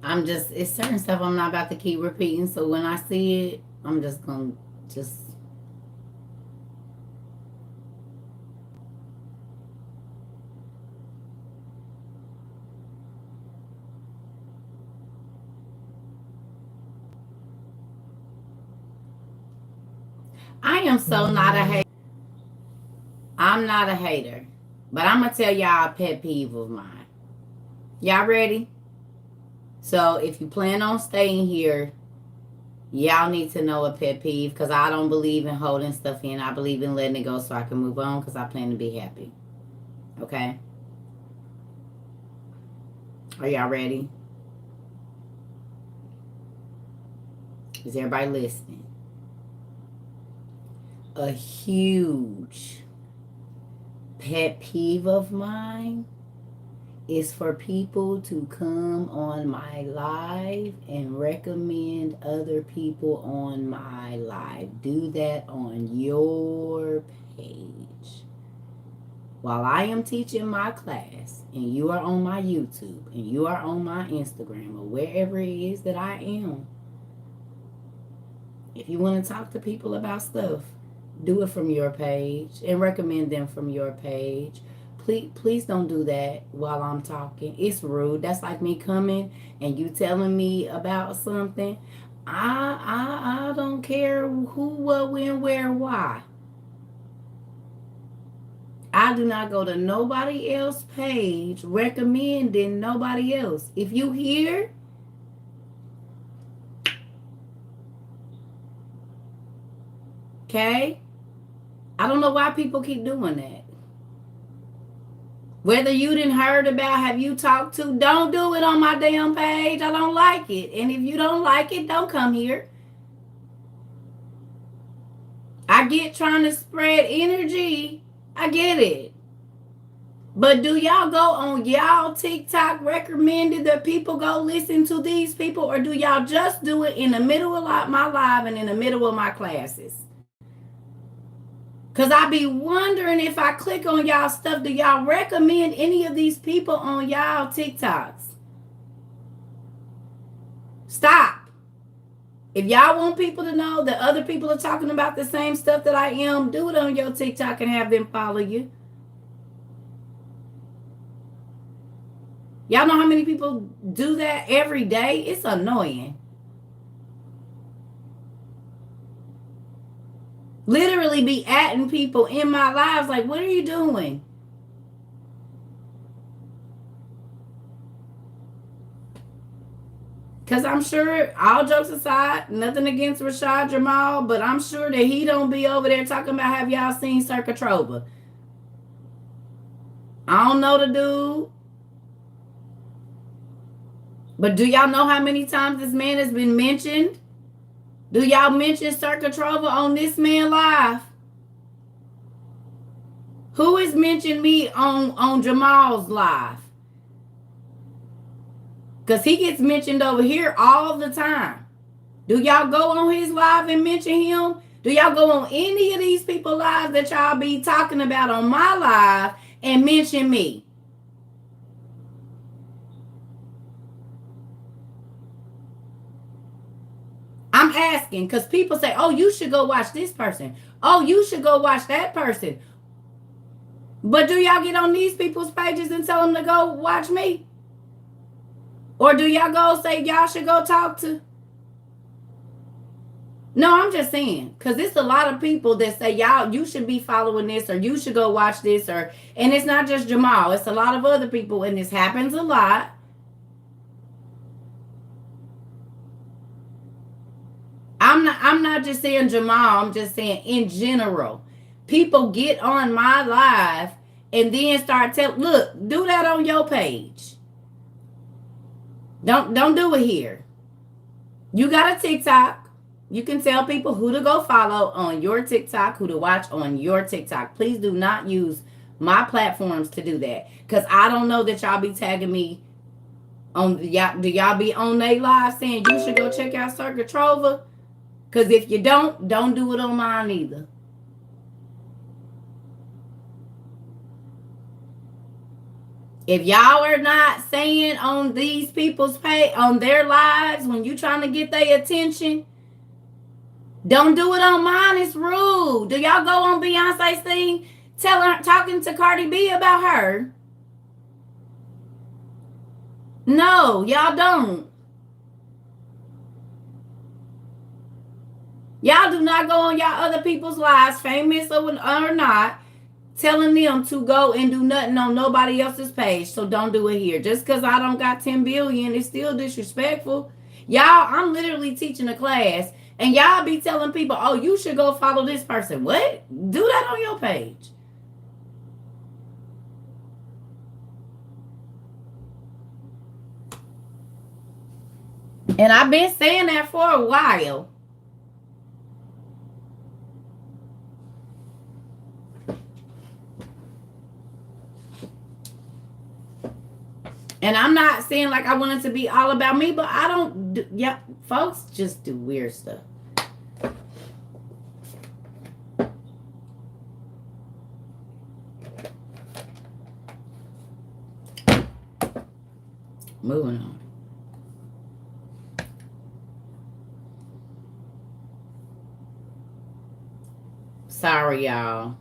I'm just, it's certain stuff I'm not about to keep repeating. So when I see it, I'm just gonna just. I am so not a hater. I'm not a hater. But I'm going to tell y'all a pet peeve of mine. Y'all ready? So if you plan on staying here, y'all need to know a pet peeve, because I don't believe in holding stuff in. I believe in letting it go so I can move on, because I plan to be happy. Okay? Are y'all ready? Is everybody listening? A huge pet peeve of mine is for people to come on my live and recommend other people on my live. Do that on your page. While I am teaching my class and you are on my YouTube and you are on my Instagram or wherever it is that I am, if you want to talk to people about stuff, do it from your page and recommend them from your page. Please don't do that while I'm talking. It's rude. That's like me coming and you telling me about something. I don't care who, what, when, where, why. I do not go to nobody else's page recommending nobody else. If you hear, okay? I don't know why people keep doing that. Whether you didn't heard about, have you talked to, don't do it on my damn page. I don't like it. And if you don't like it, don't come here. I get trying to spread energy. I get it. But do y'all go on y'all TikTok recommended that people go listen to these people? Or do y'all just do it in the middle of my live and in the middle of my classes? Because I be wondering, if I click on y'all stuff, do y'all recommend any of these people on y'all TikToks? Stop. If y'all want people to know that other people are talking about the same stuff that I am, do it on your TikTok and have them follow you. Y'all know how many people do that every day? It's annoying. Literally be atting people in my lives like, what are you doing? Because I'm sure, all jokes aside, nothing against Rashad Jamal, but I'm sure that he don't be over there talking about, have y'all seen Circa Trova? I don't know the dude. But do y'all know how many times this man has been mentioned? Do y'all mention Circa Trova on this man live? Who has mentioned me on Jamal's live? Because he gets mentioned over here all the time. Do y'all go on his live and mention him? Do y'all go on any of these people lives that y'all be talking about on my live and mention me? I'm asking because people say, oh, you should go watch this person. Oh, you should go watch that person. But do y'all get on these people's pages and tell them to go watch me? Or do y'all go say y'all should go talk to? No, I'm just saying, because it's a lot of people that say, y'all, you should be following this, or you should go watch this, or, and it's not just Jamal, it's a lot of other people, and this happens a lot. I'm not just saying Jamal, I'm just saying in general. People get on my live and then start telling, look, do that on your page. Don't do it here. You got a TikTok. You can tell people who to go follow on your TikTok, who to watch on your TikTok. Please do not use my platforms to do that. Because I don't know that y'all be tagging me on, do y'all be on they live saying you should go check out Circa Trova? Because if you don't do it on mine either. If y'all are not saying on these people's page, on their lives, when you trying to get their attention, don't do it on mine. It's rude. Do y'all go on Beyonce's thing talking to Cardi B about her? No, y'all don't. Y'all do not go on y'all other people's lives, famous or not, telling them to go and do nothing on nobody else's page. So don't do it here. Just because I don't got 10 billion, it's still disrespectful. Y'all, I'm literally teaching a class, and y'all be telling people, oh, you should go follow this person. What? Do that on your page. And I've been saying that for a while. And I'm not saying like I want it to be all about me, but I don't do, yeah, folks just do weird stuff. Moving on. Sorry, y'all.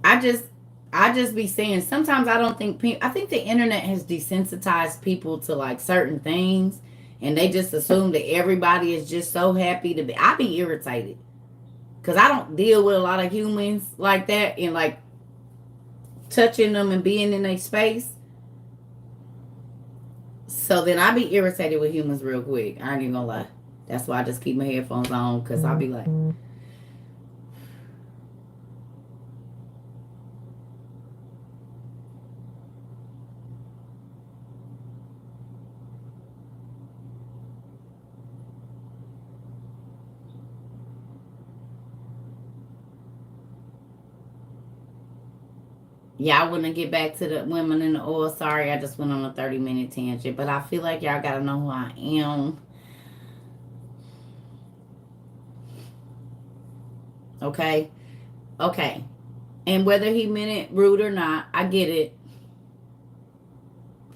I just be saying sometimes I don't think I think the internet has desensitized people to like certain things, and they just assume that everybody is just so happy to be. I be irritated because I don't deal with a lot of humans like that, and like touching them and being in their space. So then I be irritated with humans real quick. I ain't even gonna lie. That's why I just keep my headphones on, because I'll be like, yeah, I wouldn't get back to the women in the oil. Sorry, I just went on a 30-minute tangent. But I feel like y'all got to know who I am. Okay? Okay. And whether he meant it rude or not, I get it.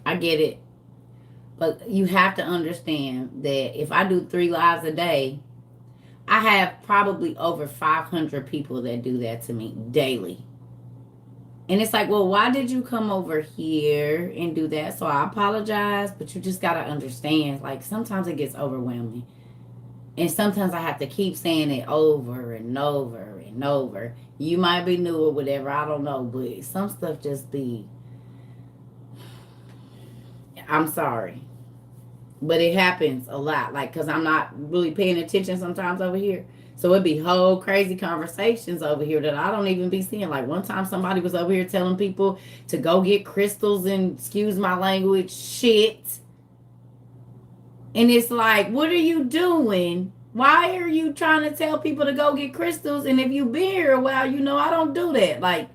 I get it. But you have to understand that if I do 3 lives a day, I have probably over 500 people that do that to me daily. And it's like, well, why did you come over here and do that? So I apologize, but you just got to understand, like, sometimes it gets overwhelming. And sometimes I have to keep saying it over and over and over. You might be new or whatever, I don't know, but some stuff just be, I'm sorry. But it happens a lot, like, because I'm not really paying attention sometimes over here. So it'd be whole crazy conversations over here that I don't even be seeing. Like one time somebody was over here telling people to go get crystals and, excuse my language, shit. And it's like, what are you doing? Why are you trying to tell people to go get crystals? And if you've been here a while, you know I don't do that. Like,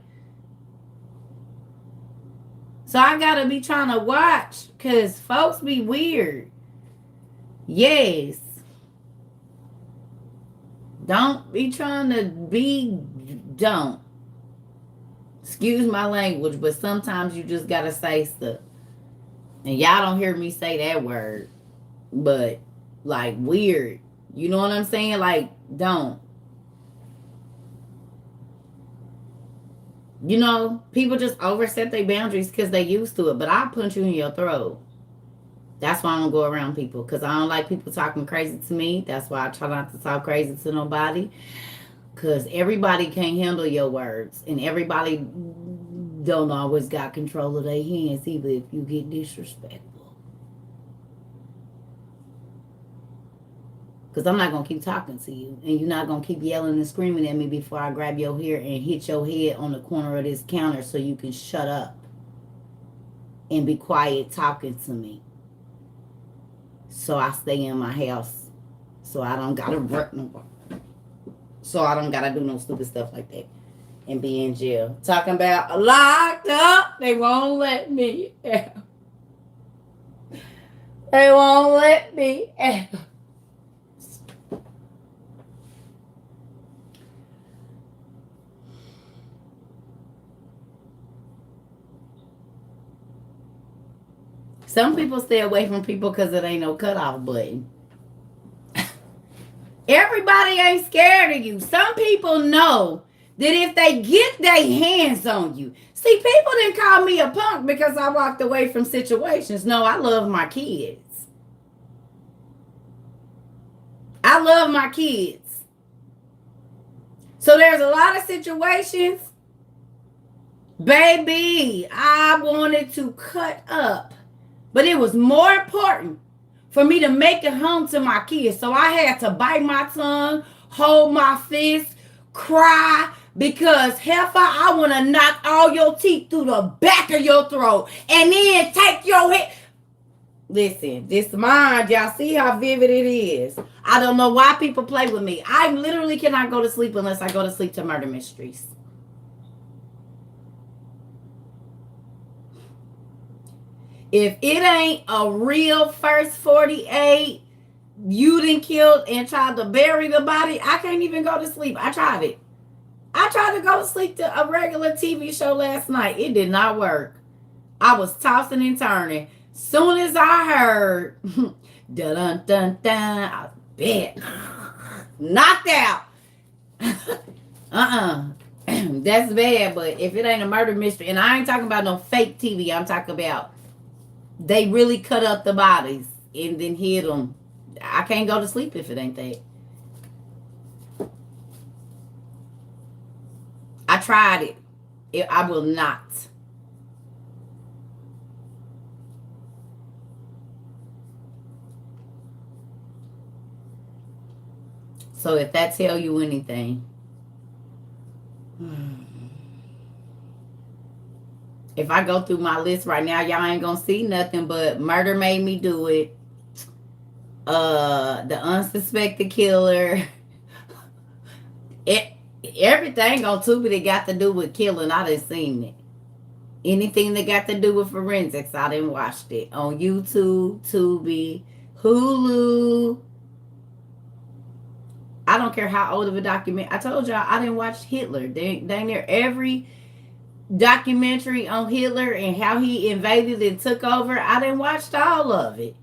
so I gotta be trying to watch, because folks be weird. Yes. Don't be trying to be, don't. Excuse my language, but sometimes you just gotta say stuff. And y'all don't hear me say that word. But, like, weird. You know what I'm saying? Like, don't. You know, people just overset their boundaries because they used to it. But I'll punch you in your throat. That's why I don't go around people, because I don't like people talking crazy to me. That's why I try not to talk crazy to nobody, because everybody can't handle your words, and everybody don't always got control of their hands, either, if you get disrespectful. Because I'm not going to keep talking to you, and you're not going to keep yelling and screaming at me before I grab your hair and hit your head on the corner of this counter so you can shut up and be quiet talking to me. So I stay in my house. So I don't gotta work no more. So I don't gotta do no stupid stuff like that and be in jail. Talking about locked up, they won't let me out. They won't let me out. Some people stay away from people because it ain't no cutoff button. Everybody ain't scared of you. Some people know that if they get their hands on you. See, people didn't call me a punk because I walked away from situations. No, I love my kids. I love my kids. So there's a lot of situations, baby, I wanted to cut up. But it was more important for me to make it home to my kids. So I had to bite my tongue, hold my fist, cry, because heifer, I want to knock all your teeth through the back of your throat and then take your head. Listen, this mind, y'all see how vivid it is. I don't know why people play with me. I literally cannot go to sleep unless I go to sleep to murder mysteries. If it ain't a real first 48, you done killed and tried to bury the body, I can't even go to sleep. I tried it. I tried to go to sleep to a regular TV show last night. It did not work. I was tossing and turning. Soon as I heard dun dun dun dun, I bet knocked out. That's bad. But if it ain't a murder mystery, and I ain't talking about no fake TV, I'm talking about they really cut up the bodies and then hid them. I can't go to sleep if it ain't that. I tried it. I will not. So if that tell you anything, if I go through my list right now, y'all ain't gonna see nothing but murder made me do it. The unsuspected killer. Everything on Tubi that got to do with killing, I done seen it. Anything that got to do with forensics, I done watched it. On YouTube, Tubi, Hulu. I don't care how old of a document. I told y'all I didn't watch Hitler. Dang near every documentary on Hitler and how he invaded and took over. I didn't watch all of it.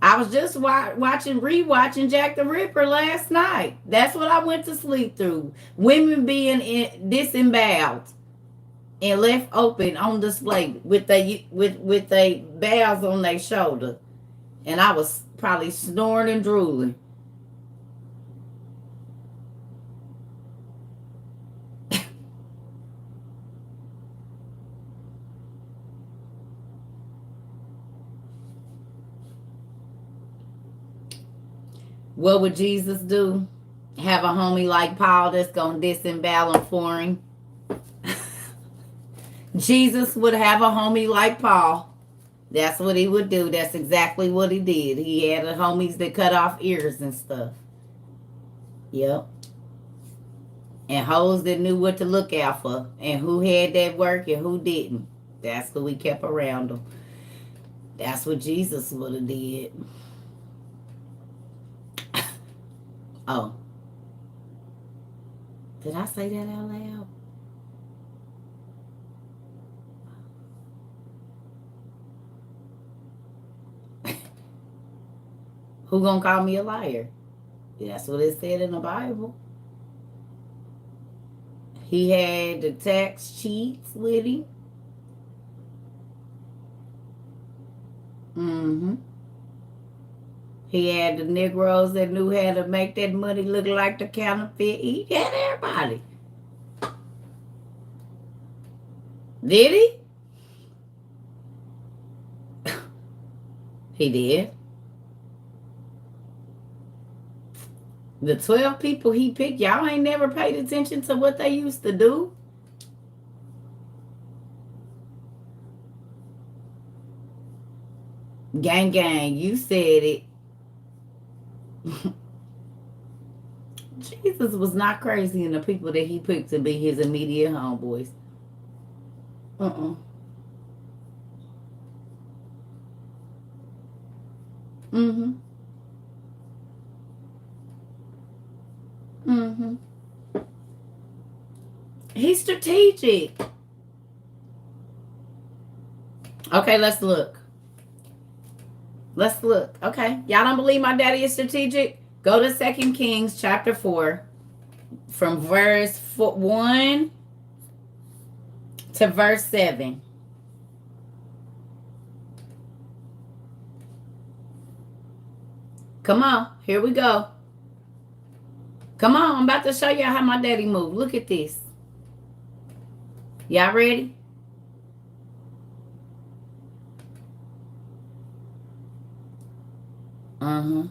I was just rewatching Jack the Ripper last night. That's what I went to sleep through. Women being disemboweled and left open on display with they bows on their shoulder, and I was probably snoring and drooling. What would Jesus do? Have a homie like Paul that's going to disembowel him for him? Jesus would have a homie like Paul. That's what he would do. That's exactly what he did. He had homies that cut off ears and stuff. Yep. And hoes that knew what to look out for. And who had that work and who didn't. That's who we kept around him. That's what Jesus would have did. Oh. Did I say that out loud? Who gonna call me a liar? That's what it said in the Bible. He had the tax cheats with him. Mm-hmm. He had the Negroes that knew how to make that money look like the counterfeit. He had everybody. Did he? He did. The 12 people he picked, y'all ain't never paid attention to what they used to do. Gang, gang, you said it. Jesus was not crazy in the people that he picked to be his immediate homeboys. Mm-hmm. Mm-hmm. He's strategic. Okay, let's look. Let's look. Okay. Y'all don't believe my daddy is strategic? Go to 2 Kings chapter 4 from verse 1 to verse 7. Come on. Here we go. Come on, I'm about to show y'all how my daddy move. Look at this. Y'all ready? Uh-huh.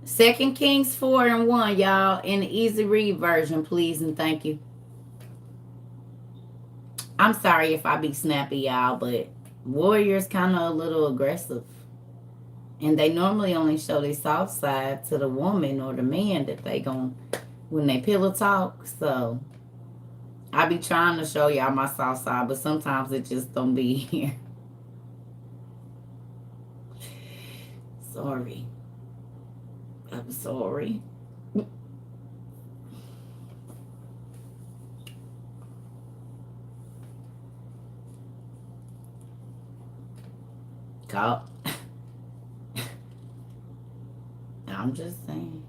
2 Kings 4:1, y'all, in the easy read version, please and thank you. I'm sorry if I be snappy, y'all, but Warrior's kind of a little aggressive. And they normally only show their soft side to the woman or the man that they gon' when they pillow talk. So I be trying to show y'all my soft side, but sometimes it just don't be here. Sorry. I'm sorry. Call. I'm just saying.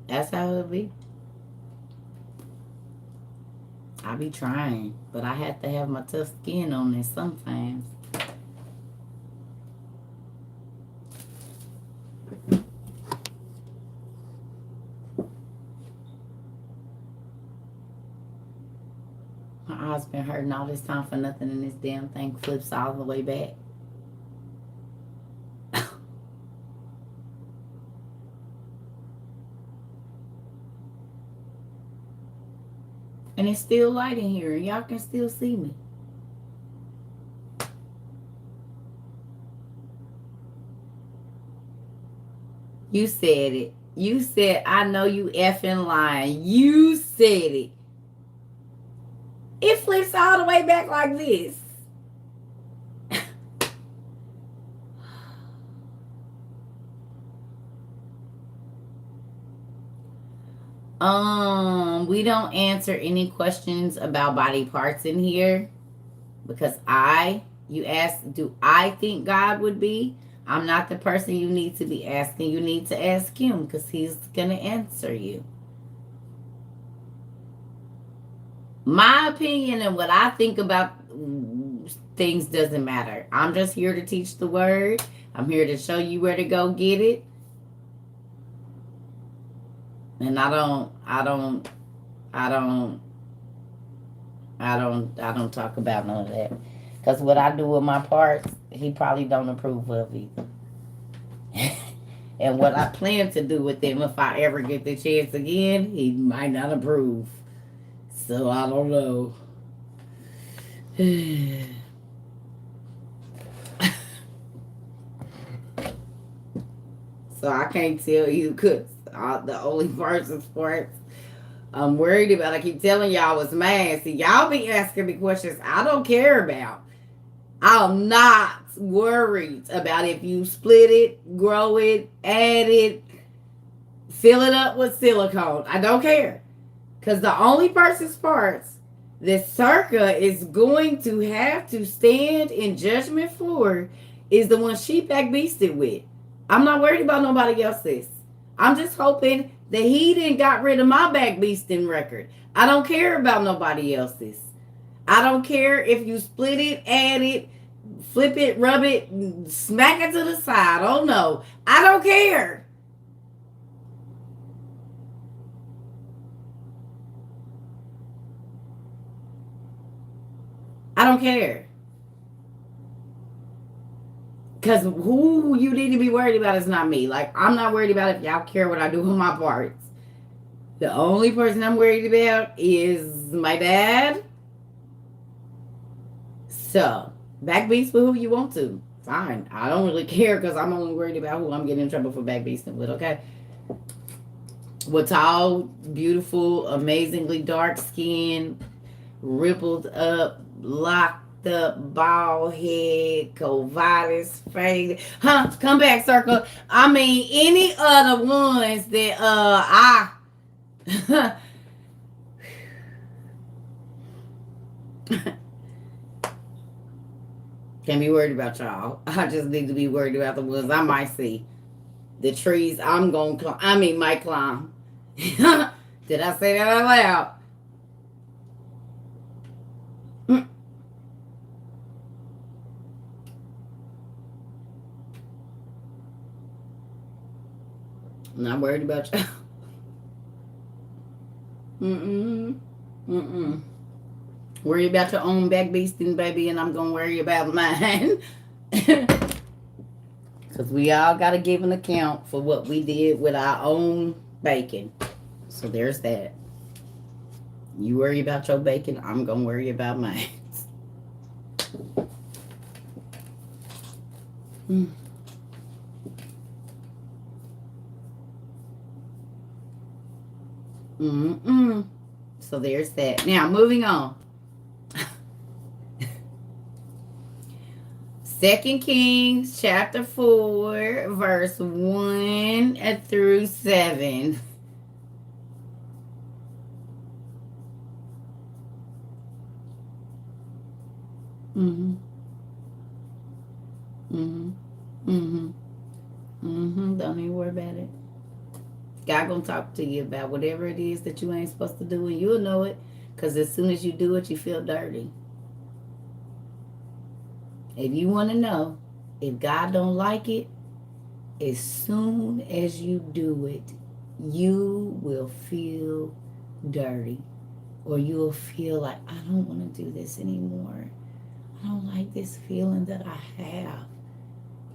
That's how it be. I be trying, but I have to have my tough skin on this sometimes. My eyes been hurting all this time for nothing, and this damn thing flips all the way back. And it's still light in here, and y'all can still see me. You said it. You said, I know you effing lying. You said it. It flips all the way back like this. We don't answer any questions about body parts in here because you asked, do I think God would be? I'm not the person you need to be asking. You need to ask him because he's going to answer you. My opinion and what I think about things doesn't matter. I'm just here to teach the word. I'm here to show you where to go get it. And I don't talk about none of that. Because what I do with my parts, he probably don't approve of either. And what I plan to do with them, if I ever get the chance again, he might not approve. So I don't know. So I can't tell you because the only person's parts I'm worried about, I keep telling y'all, was mine. See, y'all be asking me questions I don't care about. I'm not worried about if you split it, grow it, add it, fill it up with silicone. I don't care. Because the only person's parts that Circa is going to have to stand in judgment for is the one she back beasted with. I'm not worried about nobody else's. I'm just hoping that he didn't got rid of my back beasting record. I don't care about nobody else's. I don't care if you split it, add it, flip it, rub it, smack it to the side. Oh no. I don't care. I don't care. Because who you need to be worried about is not me. Like, I'm not worried about if y'all care what I do with my parts. The only person I'm worried about is my dad. So, back beast with who you want to. Fine. I don't really care because I'm only worried about who I'm getting in trouble for back beasting with, okay? With tall, beautiful, amazingly dark skin, rippled up, locked up, bald head, Covitis faded. Huh? Come back, Circle. I mean, any other ones that I can't be worried about y'all. I just need to be worried about the ones I might see. The trees I'm gonna climb. I mean, might climb. Did I say that out loud? I'm not worried about you. Worry about your own back beasting, baby, and I'm gonna worry about mine. Because we all gotta give an account for what we did with our own bacon. So there's that. You worry about your bacon, I'm gonna worry about mine. So there's that. Now, moving on. 2 Kings chapter 4, verse 1 through 7. Don't even worry about it. God gonna talk to you about whatever it is that you ain't supposed to do, and you'll know it, because as soon as you do it, you feel dirty. If you want to know if God don't like it, as soon as you do it, you will feel dirty, or you'll feel like, I don't want to do this anymore. I don't like this feeling that I have.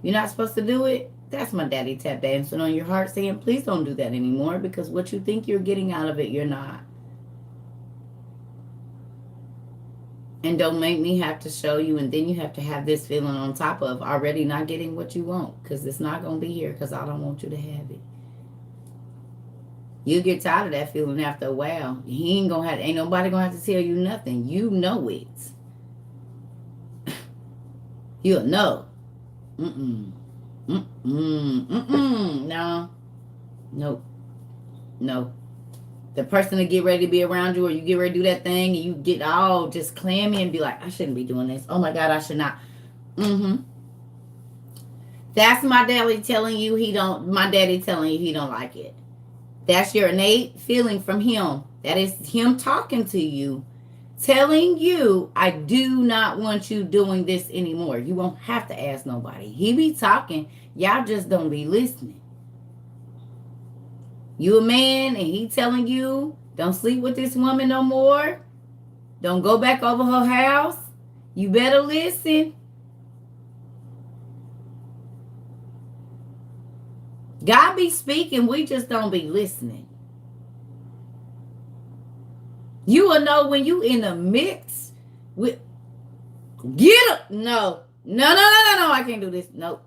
You're not supposed to do it. That's my daddy tap dancing on your heart saying, please don't do that anymore, because what you think you're getting out of it, you're not. And don't make me have to show you, and then you have to have this feeling on top of already not getting what you want, because it's not going to be here, because I don't want you to have it. You get tired of that feeling after a while. Ain't nobody going to have to tell you nothing. You know it. You'll know. No. Nope. No. The person to get ready to be around you, or you get ready to do that thing, and you get all just clammy and be like, I shouldn't be doing this. Oh my God, I should not. That's my daddy telling you he don't like it. That's your innate feeling from him. That is him talking to you, telling you, I do not want you doing this anymore. You won't have to ask nobody. He be talking. Y'all just don't be listening. You a man, and he telling you, don't sleep with this woman no more. Don't go back over her house. You better listen. God be speaking. We just don't be listening. You will know when you in the mix with, get up. No. I can't do this. Nope.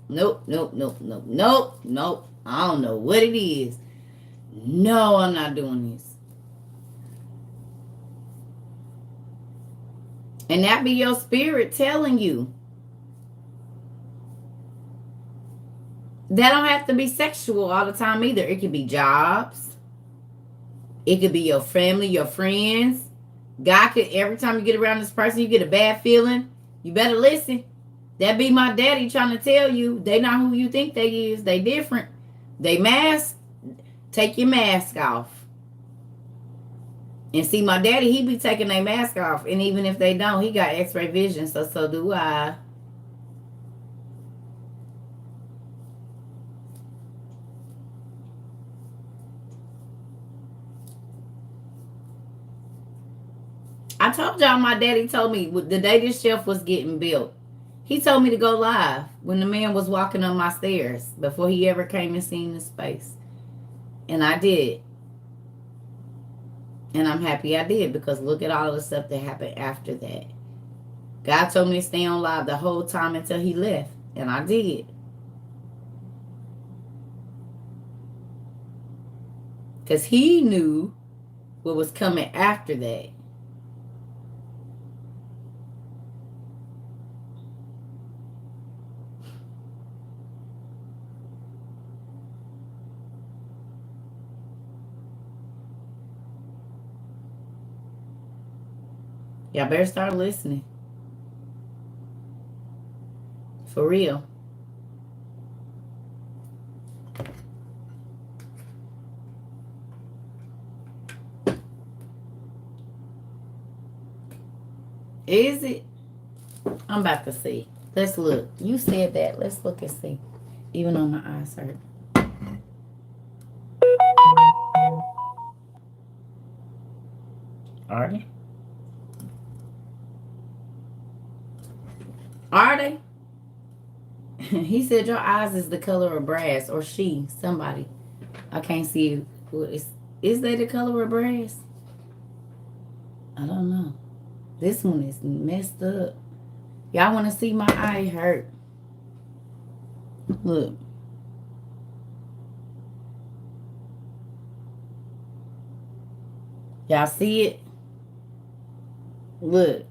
I don't know what it is. No, I'm not doing this. And that be your spirit telling you. That don't have to be sexual all the time either. It could be jobs. It could be your family, your friends. God could, every time you get around this person, you get a bad feeling. You better listen. That be my daddy trying to tell you, they not who you think they is. They different. They mask. Take your mask off. And see, my daddy, he be taking their mask off. And even if they don't, he got x-ray vision. So do I. I told y'all my daddy told me the day this shelf was getting built, he told me to go live when the man was walking up my stairs before he ever came and seen the space. And I did. And I'm happy I did, because look at all the stuff that happened after that. God told me to stay on live the whole time until he left. And I did. Because he knew what was coming after that. Y'all better start listening. For real. Is it? I'm about to see. Let's look. You said that. Let's look and see. Even though my eyes hurt. Are they? Are they? He said your eyes is the color of brass, or she, somebody. I can't see who is they the color of brass? I don't know. This one is messed up. Y'all want to see my eye hurt? Look. Y'all see it? Look.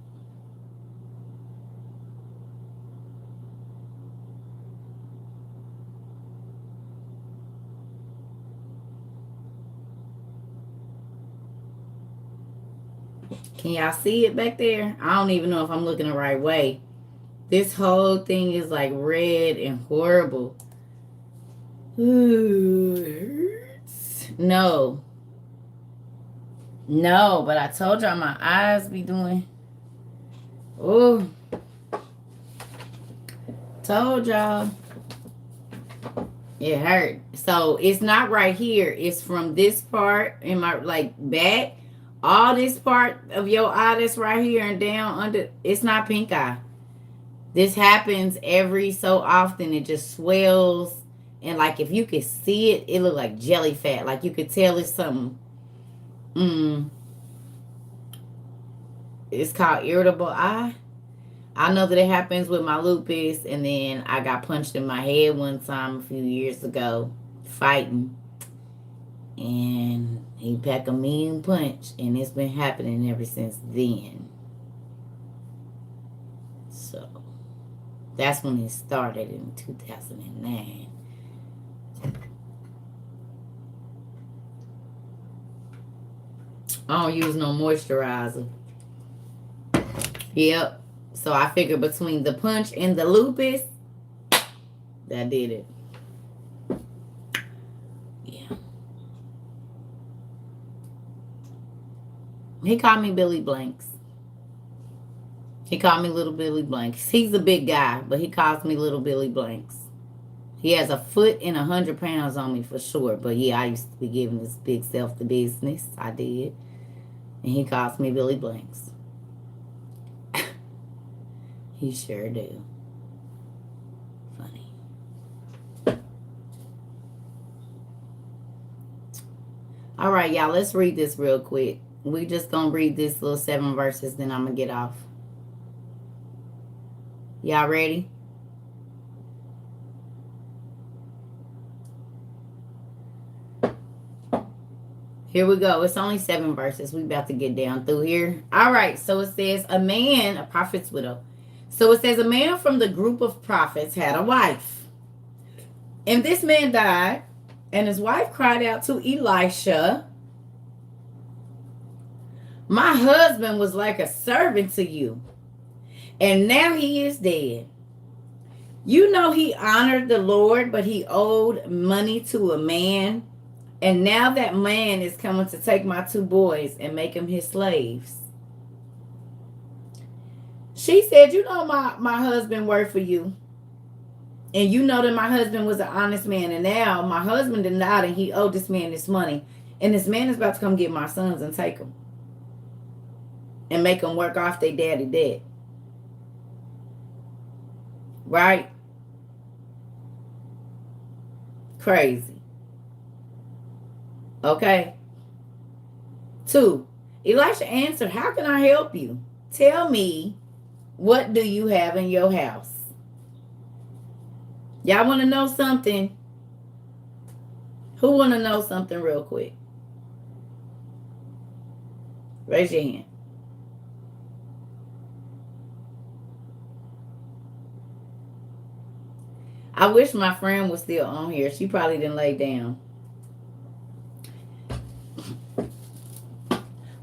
Can y'all see it back there? I don't even know if I'm looking the right way. This whole thing is like red and horrible. Ooh, it hurts. No. No, but I told y'all my eyes be doing. Oh. Told y'all. It hurt. So it's not right here. It's from this part in my like back. All this part of your eye that's right here and down under. It's not pink eye. This happens every so often. It just swells. And like if you could see it, it look like jelly fat. Like you could tell it's something. It's called irritable eye. I know that it happens with my lupus, and then I got punched in my head one time a few years ago fighting, and he packed a mean punch, and it's been happening ever since then. So that's when it started in 2009. I don't use no moisturizer. Yep. So I figured between the punch and the lupus, that did it. Yeah. He called me Billy Blanks. He called me Little Billy Blanks. He's a big guy, but he calls me Little Billy Blanks. He has a foot and 100 pounds on me for sure. But yeah, I used to be giving this big self the business. I did. And he calls me Billy Blanks. He sure do. Funny. All right, y'all. Let's read this real quick. We just gonna read this little 7 verses, then I'm gonna get off. Y'all ready? Here we go. It's only 7 verses. We about to get down through here. All right. So it says, a prophet's widow. So it says, a man from the group of prophets had a wife. And this man died. And his wife cried out to Elisha, my husband was like a servant to you, and now he is dead. You know he honored the Lord, but he owed money to a man. And now that man is coming to take my 2 boys and make them his slaves. She said, you know my husband worked for you. And you know that my husband was an honest man. And now my husband died and he owed this man this money. And this man is about to come get my sons and take them. And make them work off their daddy debt. Right? Crazy. Okay. 2, Elisha answered, how can I help you? Tell me, what do you have in your house? Y'all want to know something? Who want to know something real quick? Raise your hand. I wish my friend was still on here. She probably didn't lay down.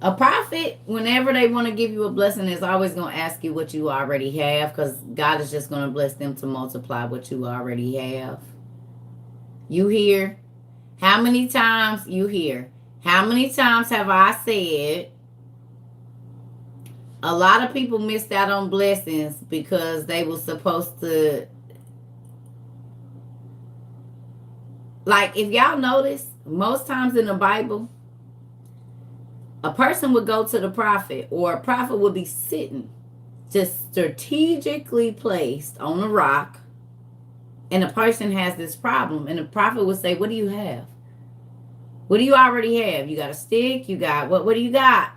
A prophet, whenever they want to give you a blessing, is always going to ask you what you already have, because God is just going to bless them to multiply what you already have. You hear? How many times you hear? How many times have I said a lot of people missed out on blessings because they were supposed to, like, if y'all notice, most times in the Bible, A person would go to the prophet, or a prophet would be sitting just strategically placed on a rock, and a person has this problem, and the prophet would say, what do you have? What do you already have? You got a stick? You got what do you got?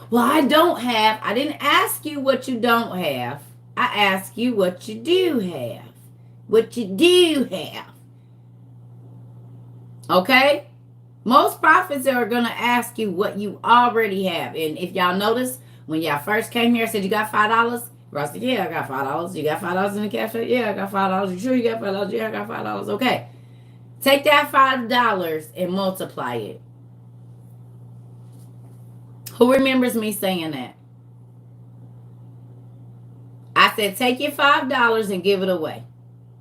Well, I don't have. I didn't ask you what you don't have. I asked you what you do have. What you do have. Okay? Most prophets are going to ask you what you already have. And if y'all notice, when y'all first came here, I said, you got $5? Ross said, yeah, I got $5. You got $5 in the cash? Yeah, I got $5. You sure you got $5? Yeah, I got $5. Okay. Take that $5 and multiply it. Who remembers me saying that? I said, take your $5 and give it away.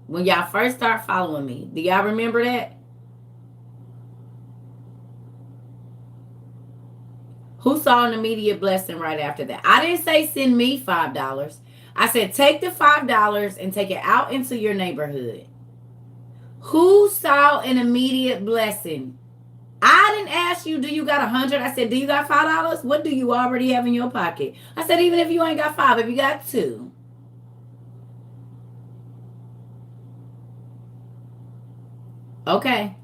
When y'all first start following me. Do y'all remember that? Who saw an immediate blessing right after that? I didn't say send me $5. I said take the $5 and take it out into your neighborhood. Who saw an immediate blessing? I didn't ask you, do you got 100? I said, do you got $5? What do you already have in your pocket? I said, even if you ain't got 5, if you got 2. Okay.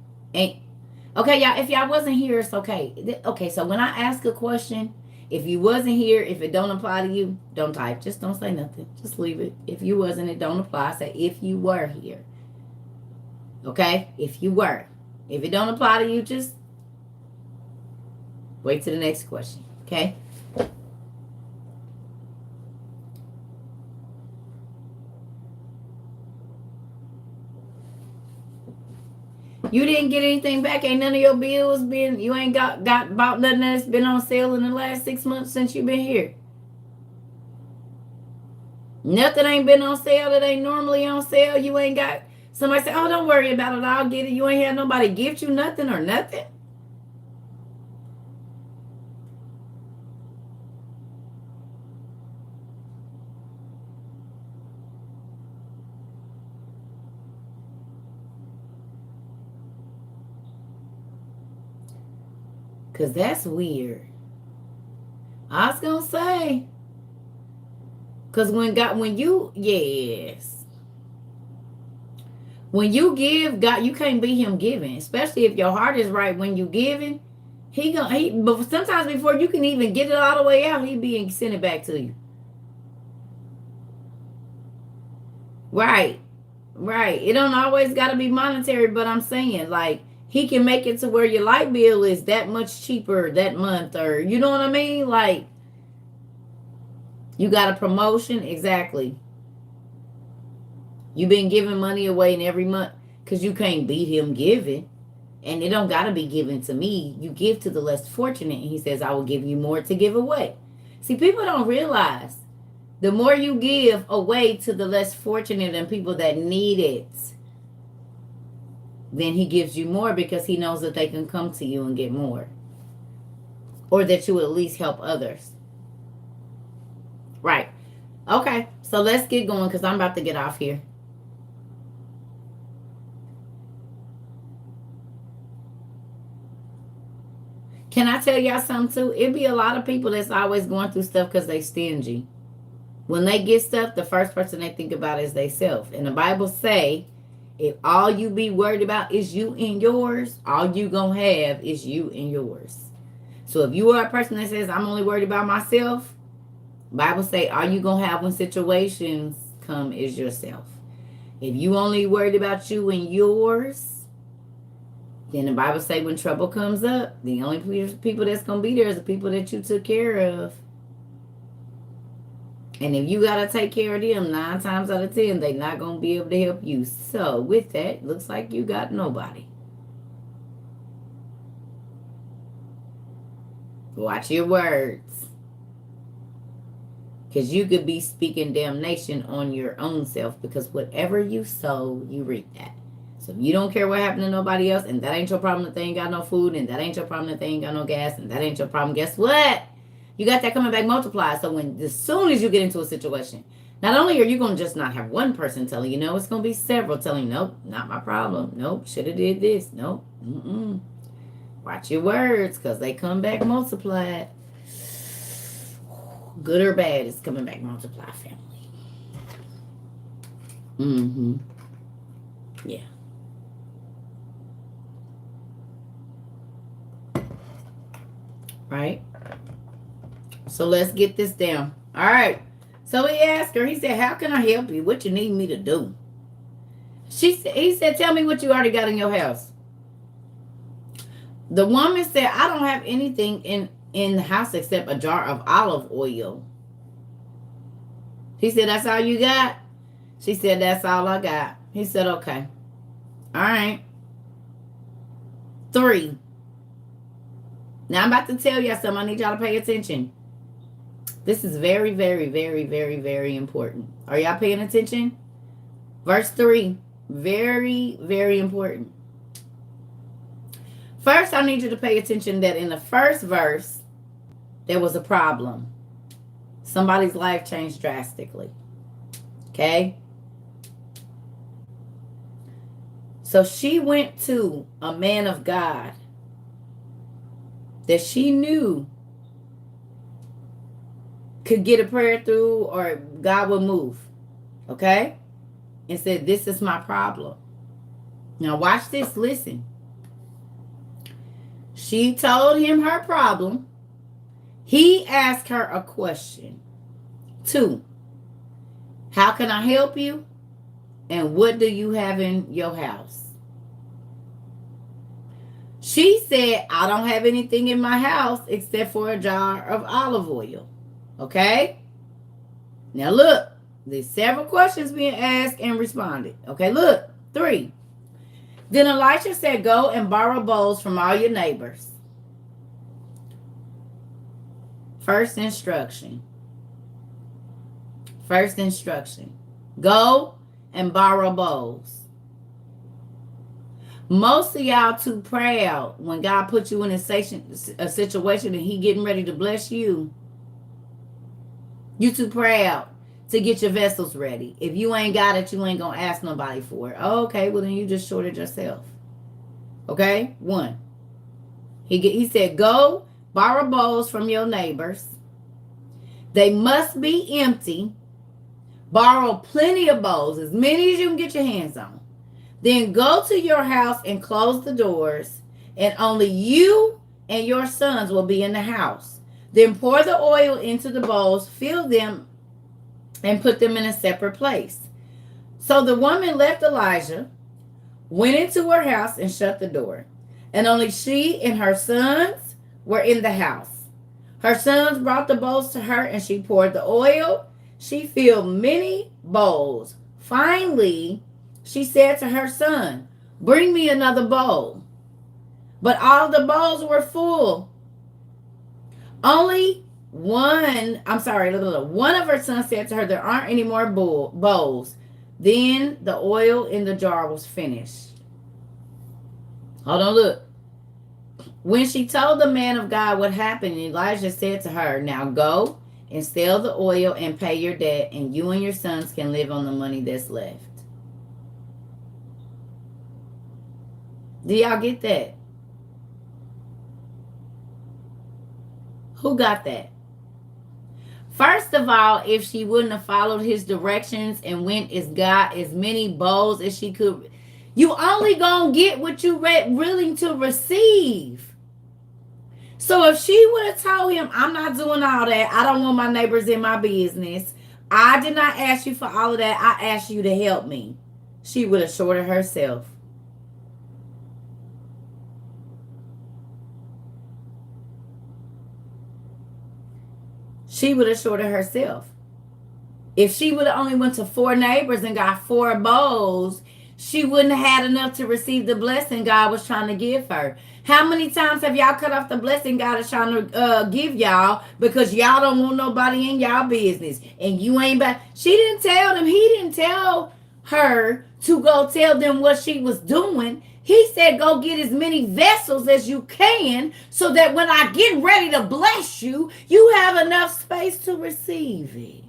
Okay, y'all, if y'all wasn't here, it's okay. Okay, so when I ask a question, if you wasn't here, if it don't apply to you, don't type. Just don't say nothing. Just leave it. If you wasn't, it don't apply. Say if you were here. Okay? If you were. If it don't apply to you, just wait to the next question. Okay? You didn't get anything back. Ain't none of your bills been, you ain't got bought nothing that's been on sale in the last 6 months since you've been here. Nothing ain't been on sale that ain't normally on sale. You ain't got, somebody say, oh, don't worry about it. I'll get it. You ain't had nobody gift you nothing or nothing. Because that's weird. I was going to say. Because when you, yes. When you give, God, you can't beat him giving. Especially if your heart is right when you giving. But sometimes before you can even get it all the way out, he be send it back to you. Right. Right. It don't always got to be monetary, but I'm saying, like, he can make it to where your light bill is that much cheaper that month, or you know what I mean? Like, you got a promotion. Exactly. You've been giving money away in every month because you can't beat him giving. And it don't got to be given to me. You give to the less fortunate. And he says, I will give you more to give away. See, people don't realize the more you give away to the less fortunate and people that need it, then he gives you more because he knows that they can come to you and get more. Or that you will at least help others. Right. Okay. So let's get going because I'm about to get off here. Can I tell y'all something too? It be a lot of people that's always going through stuff because they stingy. When they get stuff, the first person they think about is they self. And the Bible say, if all you be worried about is you and yours, all you gonna have is you and yours. So if you are a person that says, I'm only worried about myself, Bible say, all you gonna have when situations come is yourself. If you only worried about you and yours, then the Bible say when trouble comes up, the only people that's gonna be there is the people that you took care of. And if you got to take care of them 9 times out of 10, they're not going to be able to help you. So with that, looks like you got nobody. Watch your words. Because you could be speaking damnation on your own self. Because whatever you sow, you reap that. So if you don't care what happened to nobody else, and that ain't your problem that they ain't got no food, and that ain't your problem that they ain't got no gas, and that ain't your problem, guess what? You got that coming back multiplied. So as soon as you get into a situation, not only are you going to just not have one person telling you no, it's going to be several telling you, nope, not my problem. Nope, should have did this. Nope. Watch your words, because they come back multiplied. Good or bad, it's coming back multiplied, family. Mm-hmm. Yeah. Right? So let's get this down. All right. So he asked her, he said, how can I help you? What you need me to do? He said, tell me what you already got in your house. The woman said, I don't have anything in the house except a jar of olive oil. He said, that's all you got? She said, that's all I got. He said, okay. All right. 3. Now I'm about to tell y'all something. I need y'all to pay attention. This is very, very, very, very, very important. Are y'all paying attention? Verse 3. Very, very important. First, I need you to pay attention that in the first verse, there was a problem. Somebody's life changed drastically. Okay? So she went to a man of God that she knew could get a prayer through or God would move. Okay? And said, this is my problem. Now watch this. Listen. She told him her problem. He asked her a question. 2, how can I help you? And what do you have in your house? She said, I don't have anything in my house except for a jar of olive oil. Okay? Now look, there's several questions being asked and responded. Okay, look. 3. Then Elisha said, go and borrow bowls from all your neighbors. First instruction. First instruction. Go and borrow bowls. Most of y'all too proud when God put you in a situation and he getting ready to bless you. You too proud to get your vessels ready. If you ain't got it, you ain't going to ask nobody for it. Oh, okay, well then you just shorted yourself. Okay? 1. He said, go borrow bowls from your neighbors. They must be empty. Borrow plenty of bowls, as many as you can get your hands on. Then go to your house and close the doors, and only you and your sons will be in the house. Then pour the oil into the bowls, fill them, and put them in a separate place. So the woman left Elijah, went into her house, and shut the door. And only she and her sons were in the house. Her sons brought the bowls to her, and she poured the oil. She filled many bowls. Finally, she said to her son, bring me another bowl. But all the bowls were full. One of her sons said to her, there aren't any more bowls. Then the oil in the jar was finished. Hold on, look. When she told the man of God what happened, Elijah said to her, now go and sell the oil and pay your debt, and you and your sons can live on the money that's left. Do y'all get that? Who got that? First of all, if she wouldn't have followed his directions and went got as many bowls as she could, you only gonna get what you willing to receive. So if she would have told him, I'm not doing all that. I don't want my neighbors in my business. I did not ask you for all of that. I asked you to help me. She would have shorted herself. She would have shorted herself. If she would have only went to 4 neighbors and got 4 bowls, she wouldn't have had enough to receive the blessing God was trying to give her. How many times have y'all cut off the blessing God is trying to give y'all because y'all don't want nobody in y'all business? And you ain't back. She didn't tell them. He didn't tell her to go tell them what she was doing. He said, go get as many vessels as you can so that when I get ready to bless you, you have enough space to receive it.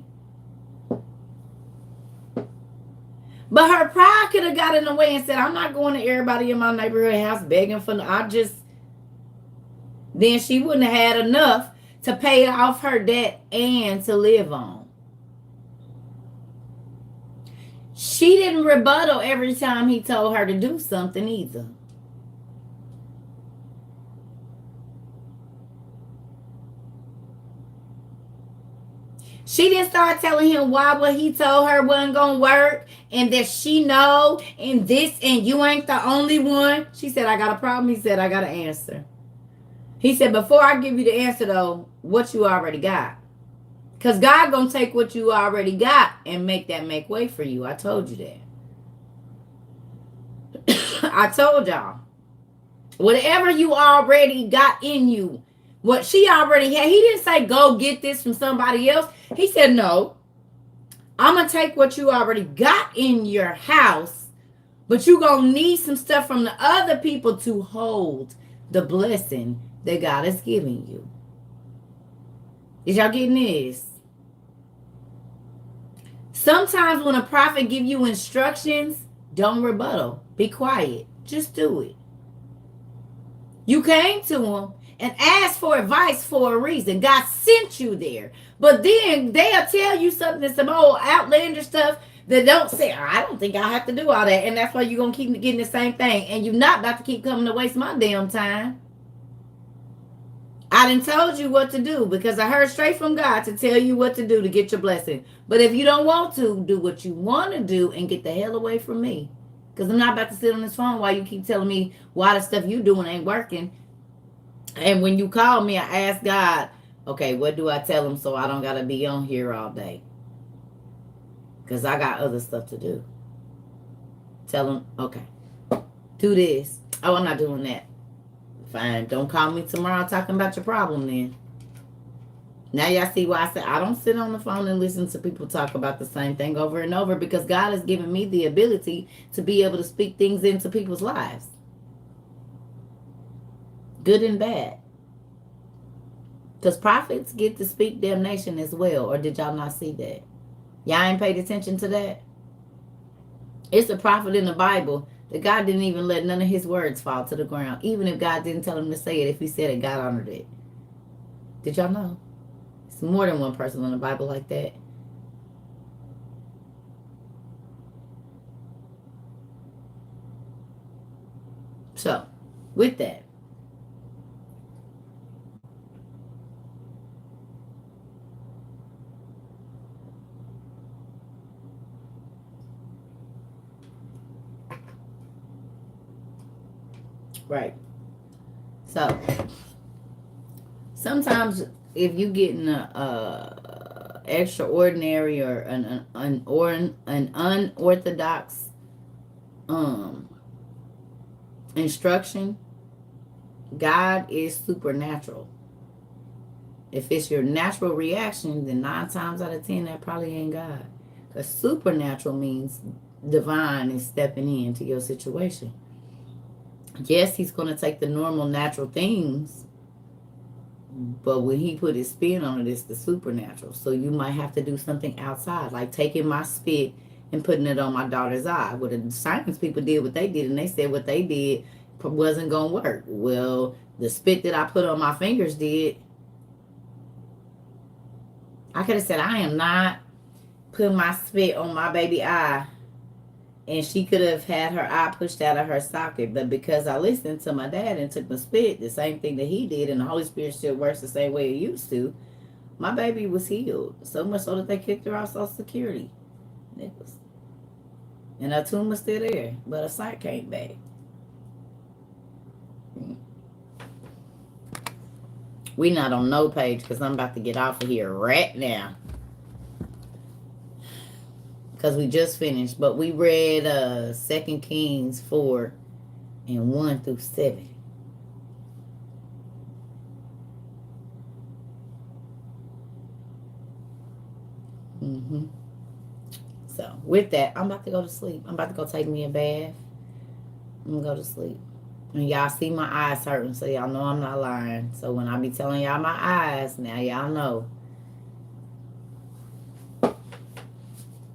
But her pride could have got in the way and said, I'm not going to everybody in my neighborhood house begging for, then she wouldn't have had enough to pay off her debt and to live on. She didn't rebuttal every time he told her to do something either. She didn't start telling him why what he told her wasn't going to work and that she know and this and you ain't the only one. She said, I got a problem. He said, I got an answer. He said, before I give you the answer though, what you already got. Because God going to take what you already got and make way for you. I told you that. I told y'all. Whatever you already got in you, what she already had. He didn't say, go get this from somebody else. He said, no, I'm going to take what you already got in your house, but you're going to need some stuff from the other people to hold the blessing that God is giving you. Is y'all getting this? Sometimes when a prophet give you instructions, don't rebuttal. Be quiet. Just do it. You came to him and asked for advice for a reason. God sent you there. But then they'll tell you something, some old outlandish stuff that don't say, I don't think I have to do all that. And that's why you're going to keep getting the same thing. And you're not about to keep coming to waste my damn time. I done told you what to do because I heard straight from God to tell you what to do to get your blessing. But if you don't want to, do what you want to do and get the hell away from me. Because I'm not about to sit on this phone while you keep telling me why the stuff you doing ain't working. And when you call me, I ask God, okay, what do I tell him so I don't got to be on here all day? Because I got other stuff to do. Tell him, okay, do this. Oh, I'm not doing that. Fine, don't call me tomorrow talking about your problem then. Now y'all see why I said I don't sit on the phone and listen to people talk about the same thing over and over, because God has given me the ability to be able to speak things into people's lives. Good and bad. Because prophets get to speak damnation as well. Or did y'all not see that? Y'all ain't paid attention to that? It's a prophet in the Bible that God didn't even let none of his words fall to the ground. Even if God didn't tell him to say it, if he said it, God honored it. Did y'all know? It's more than one person in the Bible like that. So, with that, right. So, sometimes if you get in a extraordinary or an unorthodox instruction, God is supernatural. If it's your natural reaction, then 9 times out of 10, that probably ain't God. Because supernatural means divine is stepping into your situation. Yes, he's going to take the normal natural things, but when he put his spin on it, it's the supernatural. So you might have to do something outside, like taking my spit and putting it on my daughter's eye. Well, the science people did what they did, and they said what they did wasn't going to work. Well, the spit that I put on my fingers did. I could have said, I am not putting my spit on my baby eye. And she could have had her eye pushed out of her socket. But because I listened to my dad and took the spit, the same thing that he did, and the Holy Spirit still works the same way it used to, my baby was healed. So much so that they kicked her off Social Security. And her tumor's still there. But her sight came back. We not on no page because I'm about to get off of here right now. Because we just finished. But we read 2 Kings 4 and 1 through 7. So with that, I'm about to go to sleep. I'm about to go take me a bath. I'm going to go to sleep. And y'all see my eyes hurting, so y'all know I'm not lying. So when I be telling y'all my eyes, now y'all know.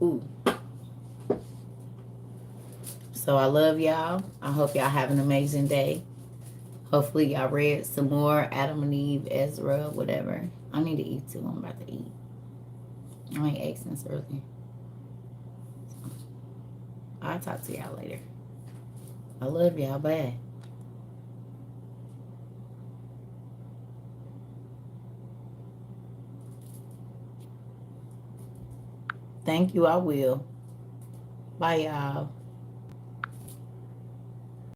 Ooh. So I love y'all. I hope y'all have an amazing day. Hopefully y'all read some more Adam and Eve, Ezra, whatever. I need to eat too. I'm about to eat. I ain't ate since early. I'll talk to y'all later. I love y'all. Bye. Thank you. I will. Bye, y'all.